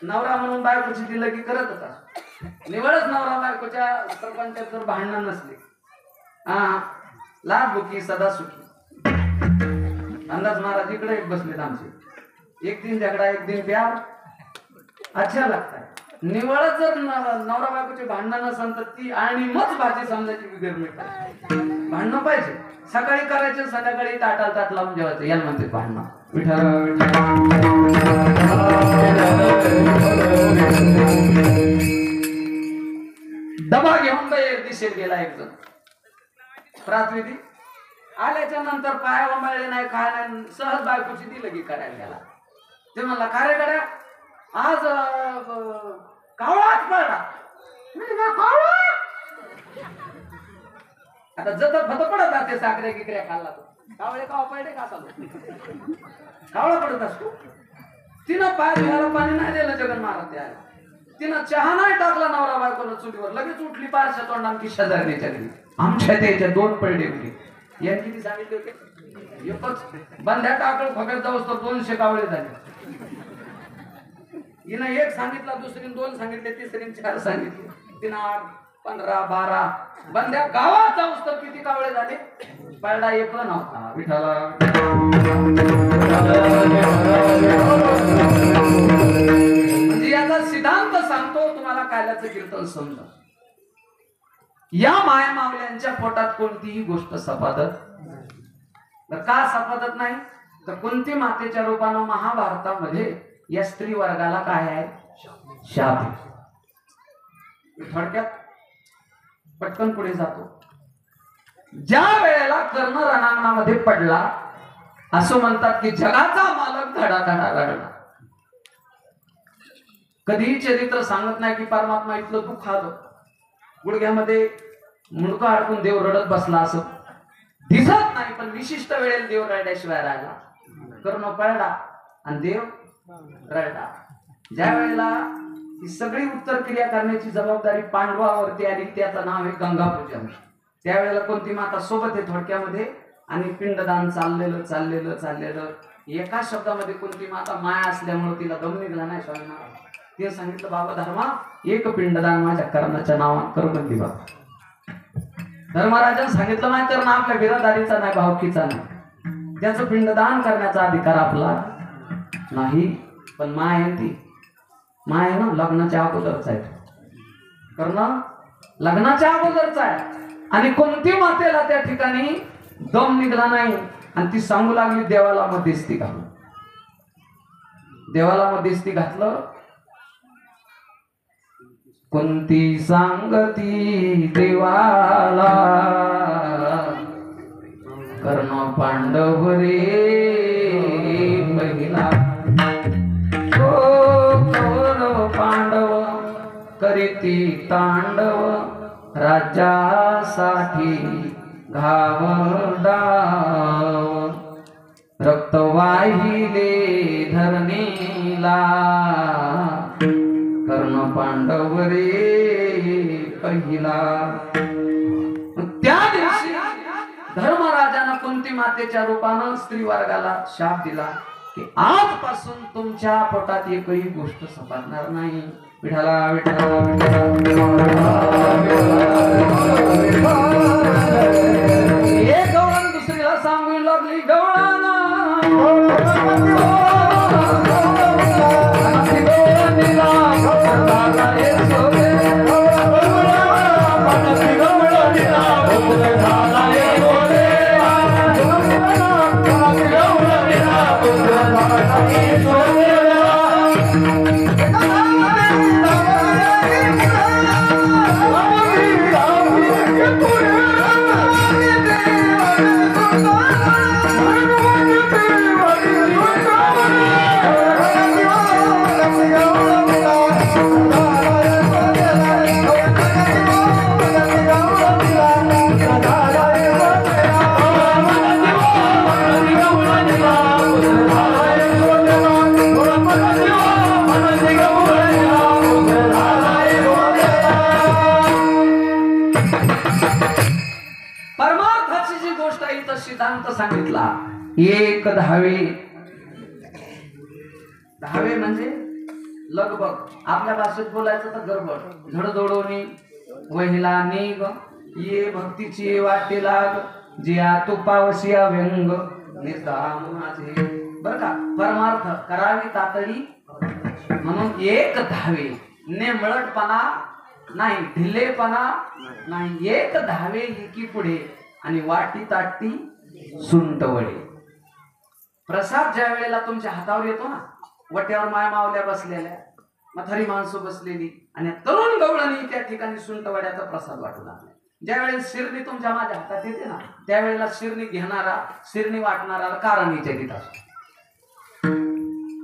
नवरा म्हणून बायकोची ती लगी करत होता. निवडच नवरा बायकोच्या सरपंचात जर भांडणं नसले, हा, लाभ बुकी सदा सुखी. अंदाज महाराज इकडे बसलेत आमचे, एक दिन झगडा एक दिन प्यार, अच्छा लगता है. निवळच जर नवरा बायकोचे भांडणं नसेल तर ती आणि मग भाजी समजायची बिगर भांडणं पाहिजे. सकाळी करायचे संध्याकाळी ताटाला ताट लावून जेवायचं याला म्हणते भांडणं. डबा घेऊन दिशेत गेला एक जण. प्रातिनिधी आल्याच्या नंतर पाया वंबाळले नाही काय नाही सहज बायकोची ती लगी करायला गेला. ते म्हणला का रे गड्या आज कावळाच पडला. आता जत फत पडत जाते साखरे गिकऱ्या खाल्ला तो कावळे कावा पडले का कावळा पडत असतो. तिनं पाय धुवायला पाणी नाही दिलं जगन महाराज त्याला. तिनं चहा नाही टाकला नवरा बायकोला चुलीवर लगेच उठली पारशा तोंडान की शेजारणीच्या घरी आमच्या त्याच्या 2 पडले होते यांनी ती सांगितले होते एकच बंध्या टाकळ फकत जाऊस तर 200 कावळे झाले. हिनं 1 सांगितला दुसरीने 2 सांगितले तिसरीने 4 सांगितले. तिनं 8 15 12 बंध्या गावात जाऊस तर किती कावळे झाले. पडला एक नव्हता. विठाला म्हणजे याचा सिद्धांत सांगतो तुम्हाला कायल्याचं कीर्तन समजा. या माया मावल्यांच्या पोटात कोणतीही गोष्ट सपादत का सपादत नाही तर कुंती मातेच्या रूपानं महाभारतामध्ये या स्त्री वर्गाला काय आहे शाप. थोडक्यात पटकन पुढे जातो. ज्या वेळेला कर्ण रणांगणामध्ये पडला असं म्हणतात की जगाचा मालक धडाधडा रडला. कधीही चरित्र सांगत नाही की परमात्मा इथलं दुःख आलं गुडघ्यामध्ये मुंडका अडकून देव रडत बसला असं दिसत नाही. पण विशिष्ट वेळेला देव रडल्याशिवाय राहिला. कर्ण पडला आणि देव रडला. ज्या वेळेला ही सगळी उत्तर क्रिया करण्याची जबाबदारी पांडवावरती आली त्याचं नाव आहे गंगा पूजन. त्यावेळेला कोणती माता सोबत आहे थोडक्यामध्ये आणि पिंडदान चाललेलं एका शब्दामध्ये कोणती माता माया असल्यामुळे तिला दम निघला नाही. स्वामींना ते सांगितलं बाबा धर्मा एक पिंडदान माझ्या कर्णाच्या नावात कर म्हणली बाबा. धर्मराजाने सांगितलं नाही कर्ण आपल्या बिरादारीचा नाही भावकीचा नाही त्याचं पिंडदान करण्याचा अधिकार आपला नाही. पण माय ती माय ना लग्नाच्या अगोदरच आहे. कर्ण लग्नाच्या अगोदरच आहे आणि कोणती मातेला त्या ठिकाणी दम निघला नाही आणि ती सांगू लागली देवाला मध्यस्थी घालून. देवाला मध्यस्थी घातलं. कोणती सांगती देवाला कर्ण पांडव रे पहिला कौरव पांडव करीती तांडव राज्यासाठी घावडाव रक्त वाहिले धरणीला कर्ण पांडव रे पहिला. त्या दिवशी धर्मराजानं कुंती मातेच्या रूपानं स्त्री वर्गाला शाप दिला की आजपासून तुमच्या पोटात एकही गोष्ट सपादणार नाही. विठाला विठाला एक गवळण दुसरीला सांगू लागली गवळण परमार्थाची जी गोष्ट आहे तर सिद्धांत सांगितला. एक धावे धावे म्हणजे लगबग. आपल्या भाषेत बोलायचं तर गडबड झडझडोनी वहिला निग ये भक्तीची वाटे लाग जिया तुपावशिया व्यंग निदाम माझे. बर का परमार्थ करावी तातडी म्हणून एक धावे नेमळटपणा नाही, ढिल्लेपणा नाही, एक धावे एकी पुढे आणि वाटी ताटती सुंटवळे. प्रसाद ज्या वेळेला तुमच्या हातावर येतो ना, वट्यावर माया मावल्या बसलेल्या, म्हातारी माणसं बसलेली आणि तरुण गवळणी त्या ठिकाणी सुंटवड्याचा प्रसाद वाटू लागला. ज्या वेळेस शिरणी तुमच्या माझ्या हातात येते ना, त्यावेळेला शिरणी घेणारा, शिरणी वाटणारा कारणीच्या गीत असतो.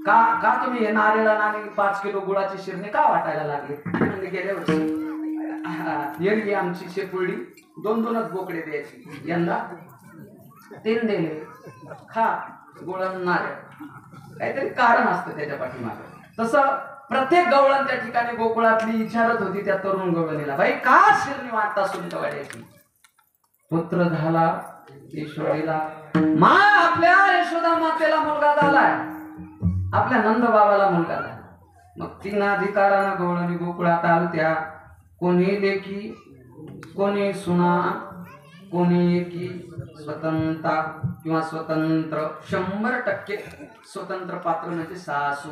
का का तुम्ही हे नारळ आणि 5 किलो गुळाची शिरणी का वाटायला लागली? म्हणजे गेल्या वर्षी एरवी आमची शेपुळी 2-2च बोकडे द्यायची, यंदा 3 दिले. खा गुळ नारळ, काहीतरी कारण असतं त्याच्या पाठीमागे. तसं प्रत्येक गवळण त्या ठिकाणी गोकुळातली विचारत होती त्या तरुण गवळणीला, बाई का शिरणी वाटता सुंटवाड्याची? पुत्र झाला यशोदेला, मा आपल्या यशोदा मातेला मुलगा झालाय, आपल्या नंद बाबाला मुलगा झाला. मग 3 अधिकारानं गवळणी गोकुळात आलत्या. कोणी लेकी, कोणी सुना, कोणी एकी. स्वतंत्र किंवा स्वतंत्र 100% स्वतंत्र पात्र म्हणजे सासू,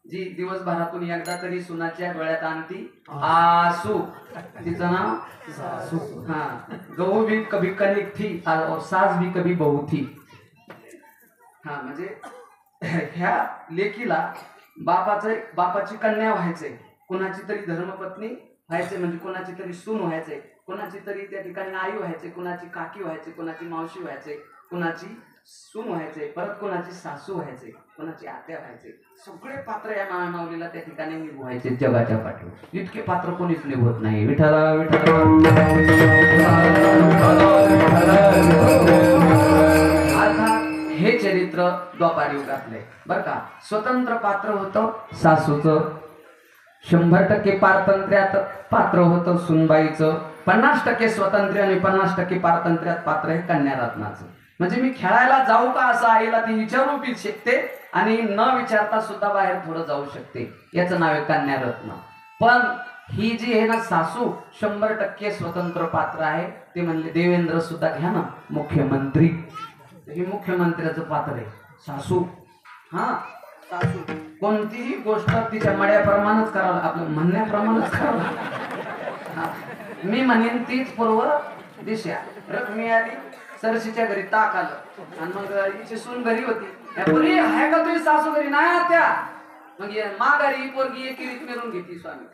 जी दिवसभरातून एकदा तरी सुनाच्या डोळ्यात आणती आसू, तिचं नाव सासू. हा, गहू भी कभी कणिक थी और सास भी कभी बहू थी. हा, म्हणजे ह्या लेकीला बापाची कन्या व्हायचंय, कुणाची तरी धर्मपत्नी व्हायचे, म्हणजे कुणाची तरी सून व्हायचे, कुणाची तरी त्या ठिकाणी आई व्हायचे, कुणाची काकी व्हायचे, कुणाची मावशी व्हायचे, कुणाची सून व्हायचे, परत कुणाची सासू व्हायचे, कुणाची आत्या व्हायचे. सगळे पात्र या मावलीला त्या ठिकाणी निभवायचे जगाच्या पाठीवर. इतके पात्र कोणीच निभवत नाही. विठ्ठला विठ्ठला. अर्थात हे चरित्र द्वापार युगातले बर का. स्वतंत्र पात्र होतं सासूचं, 100% पारतंत्र्यात पात्र होतं सुनबाईचं, 50% स्वतंत्र आणि 50% पारतंत्र्यात पात्र हे कन्यारत्नाचं. म्हणजे मी खेळायला जाऊ का असं आईला ती विचारू बी शकते आणि न विचारता सुद्धा बाहेर थोडं जाऊ शकते. याचं नाव आहे कन्यारत्न. पण ही जी आहे ना सासू 100% स्वतंत्र पात्र आहे. ते म्हणले देवेंद्र सुद्धा घ्या ना मुख्यमंत्री, ही मुख्यमंत्र्याचं पात्र आहे सासू. हा, सासू कोणतीही गोष्ट तिच्या मड्याप्रमाणेच करावं, आपलं म्हणण्याप्रमाणेच करावं. मी म्हणेन तीच पूर्व दिशा. रश्मी आली, सरशीच्या घरी ताक आलं आणि मग हिची सून घरी होती. पुरी आहे का तुझी सासू घरी? नाही आत्या. मग माघारी पोरगी एकेरीत मिळून घेतली स्वामी.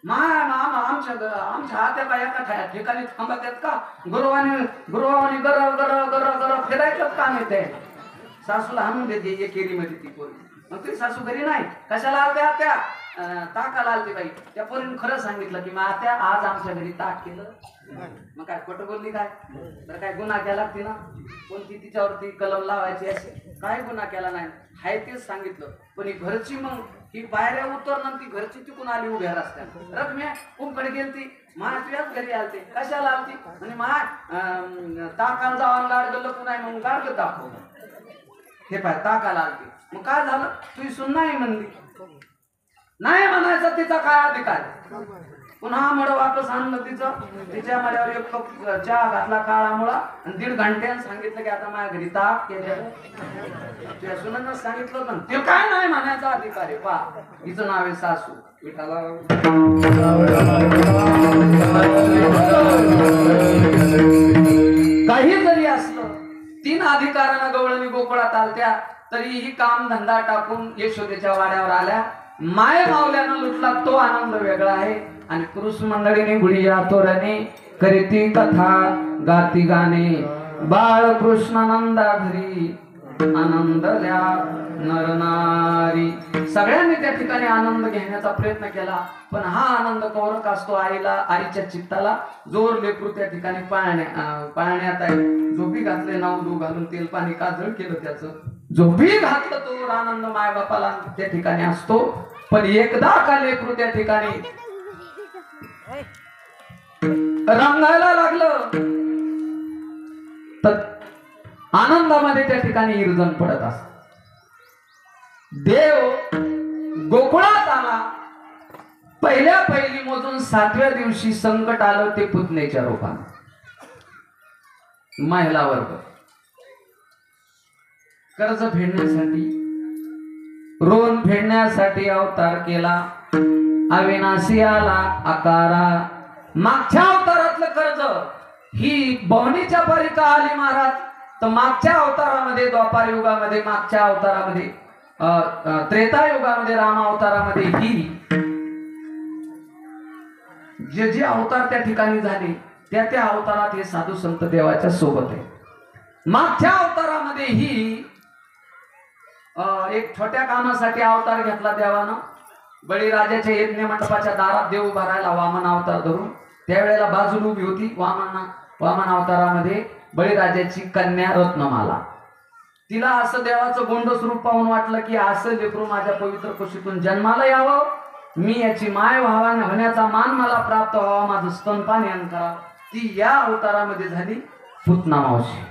आमच्या आत्या बाया एका ठिकाणी थांबत आहेत का? गुरुवानी गर गर गर गर फिरायचंच काम येते. सासूला आणून देते एकेरीमध्ये ती पोरगी. मग तुझी सासू घरी नाही, कशाला आलत्या आत्या? ताकाला आलती बाई. त्या पोरीने खरं सांगितलं की मग आत्या आज आमच्या घरी ताक केलं. मग काय खोटं बोलली काय? तर काय गुन्हा केला तिनं? कोणती तिच्यावरती कलम लावायची असे काय गुन्हा केला नाही, हाय तेच सांगितलं. पण ही घरची मग ही बाहेर उतरणार, ती घरची तिकून आली उभ्या रस्त्यात. रखम्या कुंकडे गेलती, माय तुझ्याच घरी आलती. कशाला आलती? म्हणजे माय ताकाला जाऊन गाडगं लपून आहे म्हणून गाडगं दाखव. हे पाय ताकाला आलती. मग काय झालं? तुझी सून नाही म्हणली. नाही म्हणायचं तिचा काय अधिकार? पुन्हा मड वापस आणलं तिचं. तिच्या मड्यावर 1 कप चहा घातला काळामुळा आणि 1.5 घंट्यानं सांगितलं की आता माझ्या घरी ताक केलं. तुझ्या सुनांना सांगितलं पण ते काय नाही म्हणायचा अधिकार आहे. पा हिचं नाव आहे सासू. विठाला काही जरी असलं 3 अधिकारानं गवळणी गोकुळात आलत्या तरीही काम धंदा टाकून यशोदेच्या वाड्यावर आल्या. माय मावल्यानं लुटला तो आनंद वेगळा आहे. आणि पुरुष मंडळीने गुढिया तोरणे करीती कथा गाती गाणे. बाळ कृष्णानंदा घरी आनंदल्या नरनारी. सगळ्यांनी त्या ठिकाणी आनंद घेण्याचा प्रयत्न केला. पण हा आनंद कौरक असतो आईच्या चित्ताला. जोर लेकरू त्या ठिकाणी पाळण्यात आहे. झोपी घातले नाव घालून तेल पाणी काजळ केलं त्याचं. झोपी घातलं तो आनंद माय बापाला त्या ठिकाणी असतो. पण एकदा का लेकरू त्या ठिकाणी रंगायला लागलं तर आनंदामध्ये त्या ठिकाणी इरजण पडत असत. देव गोकुळात आला. पहिली मोजून 7व्या दिवशी संकट आलं ते पुतणेच्या रूपाने. महिला वर्ग कर्ज फेडण्यासाठी, ऋण फेडण्यासाठी अवतार केला. अविनाशी आला आकारा. मागच्या अवतारातलं कर्ज ही बवणीच्या परिका आली महाराज. तर मागच्या अवतारामध्ये द्वापार युगामध्ये, मागच्या अवतारामध्ये त्रेता युगामध्ये, राम अवतारामध्ये ही जे जे अवतार त्या ठिकाणी झाले त्या अवतारात हे साधू संत देवाच्या सोबत आहे. मागच्या अवतारामध्ये ही एक छोट्या कामासाठी अवतार घेतला देवानं. बळीराजाच्या यज्ञ मंडपाच्या दारात देव उभा राहिला वामन अवतार धरून. त्यावेळेला बाजूला उभी होती वामन अवतारामध्ये बळीराजाची कन्या रत्नमाला. तिला असं देवाचं गोंड स्वरूप पाहून वाटलं की असं लेकरू माझ्या पवित्र कुशीतून जन्माला यावं, मी याची माय होण्याचा मान मला प्राप्त व्हावा, माझं स्तनपान यान करावं. ती या अवतारामध्ये झाली पुतना मावशी.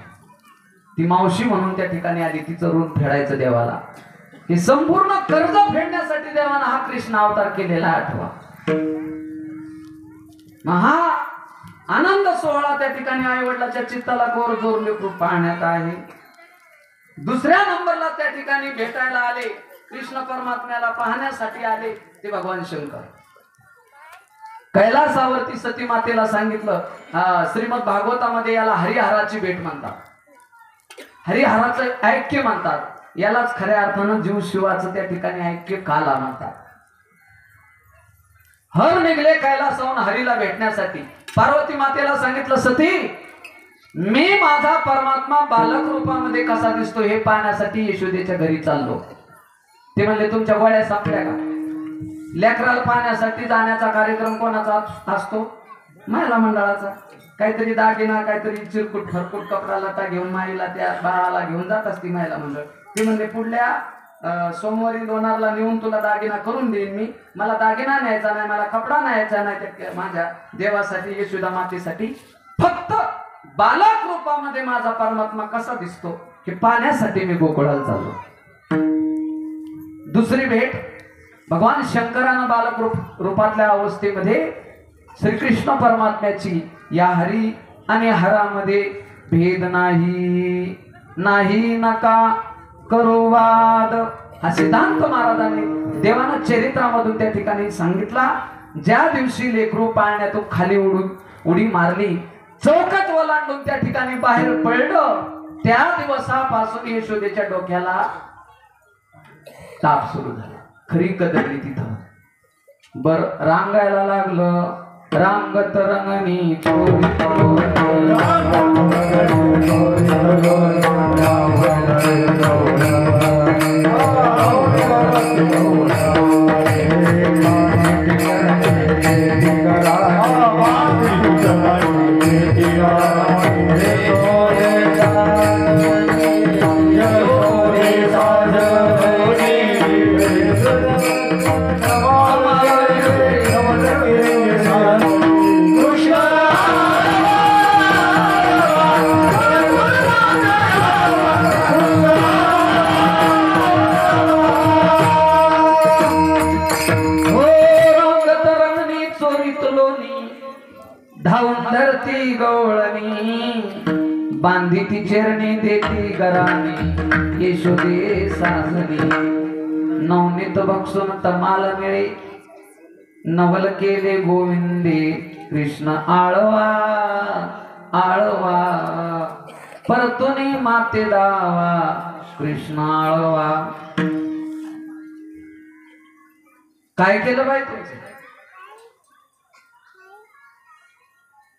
ती मावशी म्हणून त्या ठिकाणी आली तिचं ऋण फेडायचं देवाला. हे संपूर्ण कर्ज फेडण्यासाठी देवानं हा कृष्ण अवतार केलेला आठवा. हा आनंद सोहळा त्या ठिकाणी आई वडिलाच्या चित्ताला कोर जोर लेकरू पाहण्यात आहे. दुसऱ्या नंबरला त्या ठिकाणी भेटायला आले, कृष्ण परमात्म्याला पाहण्यासाठी आले ते भगवान शंकर. कैलासावरती सती मातेला सांगितलं, श्रीमद भागवतामध्ये याला हरिहराची भेट म्हणतात, हरिहराचं ऐक्य म्हणतात. यालाच खऱ्या अर्थानं जीव शिवाचं त्या ठिकाणी ऐक्य काला म्हणतात. हर निघले कैलासाहून हरीला भेटण्यासाठी. पार्वती मातेला सांगितलं, सती मी माझा परमात्मा बालक रूपामध्ये कसा दिसतो हे पाहण्यासाठी यशोदेच्या घरी चाललो. ते म्हणले तुमच्या गोळ्या संपल्या का? लेकराला पाहण्यासाठी जाण्याचा कार्यक्रम कोणाचा असतो? महिला मंडळाचा. काहीतरी दागिना, काहीतरी चिरकुट फरकुट कपडा लता घेऊन माईला त्या बाळाला घेऊन जात असती महिला मंडळ. ते म्हणले पुढल्या सोमवारी लोणारला नेऊन तुला दागिना करून देईन मी. मला दागिना न्यायचा नाही, मला कपडा न्यायचा नाही, माझ्या देवासाठी यशोदा मातेसाठी फक्त बालक रूपामध्ये माझा परमात्मा कसा दिसतो हे पाहण्यासाठी मी गोकुळाला चाललो. दुसरी भेट भगवान शंकरानं बालक रूपातल्या अवस्थेमध्ये श्रीकृष्ण परमात्म्याची. या हरी आणि हरामध्ये भेद नाही, नाही नका करू वाद, हा सिद्धांत महाराजांनी देवानं चरित्रामधून त्या ठिकाणी सांगितला. ज्या दिवशी लेकरू पाळण्यातून खाली उडी मारली, चौकात ओलांडून त्या ठिकाणी बाहेर पडलं, त्या दिवसापासून यशोदेच्या डोक्याला ताप सुरू झाला. खरी कदरली तिथं. बर रांगायला लागलं, रांगत रंगणी बांधी ती चरणी देती गराणी, यशोदे साजनी नवनीत बक्षून तमाल मिळे, नवल केले गोविंदे कृष्ण आळवा आळवा, परतुनी माते दावा कृष्ण आळवा. काय केलं बाई तुमचं?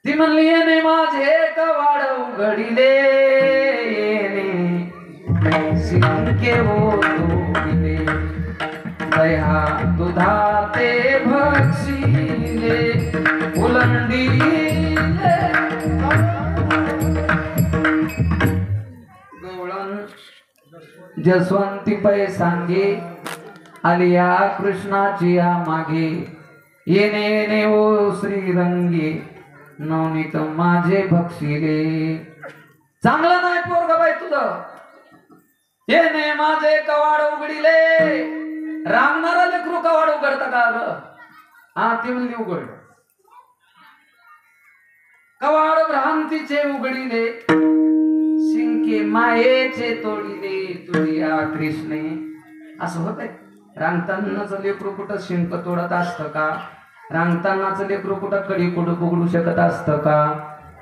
ती म्हणली येणे माझे कवाड उघडिले, सिंके हो तोडिले, दया दुधा ते भक्षिले, उलंडीले गवळण जसवंती पै सांगे, आलिया कृष्णाची या मागे, येणे येणे ओ श्रीरंगे, नवनीत माझे भक्षिले. चांगलं नाही पोरग बाई तुझं. येणे माझे कवाड उघडिले. रांगणारा लेकरू कवाड उघडत का ग? हा ती म्हणली उघड. कवाड भ्रांतीचे उघडिले, शिंके मायेचे तोडिले, तुझ्या कृष्णे. असं होत आहे. रांगतानाचं लेकरू कुठं शिंक तोडत असतं का? रांगतानाचं लेकरू कुठं कडी कुठं पकडू शकत असतं का?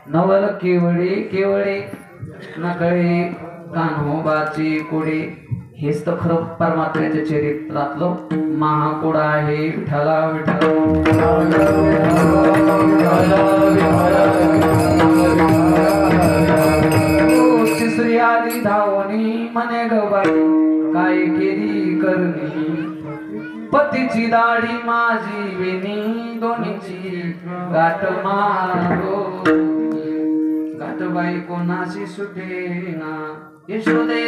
नवल केवळे केवळे नकळे कान्होबाची कोडे. हेच तर खरं परमात्म्याच्या चरित्रातलं महाकोडा आहे. विठ्ठला तिसरी आली धावणी म्हणे ग बाई काय केली करणी. पतीची दाढी माझी वेणी दोन्हीची गाठ मारो. गाठबाई कोणाशी सुटेना यशोदे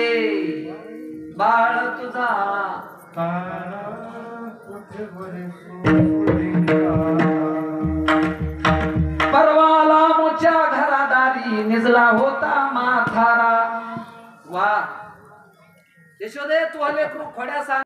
बाळ तुझा परवाला मोच्या घरादारी निजला होता माथारा. वा यशोदे तू लेकरू खोड्या सांग.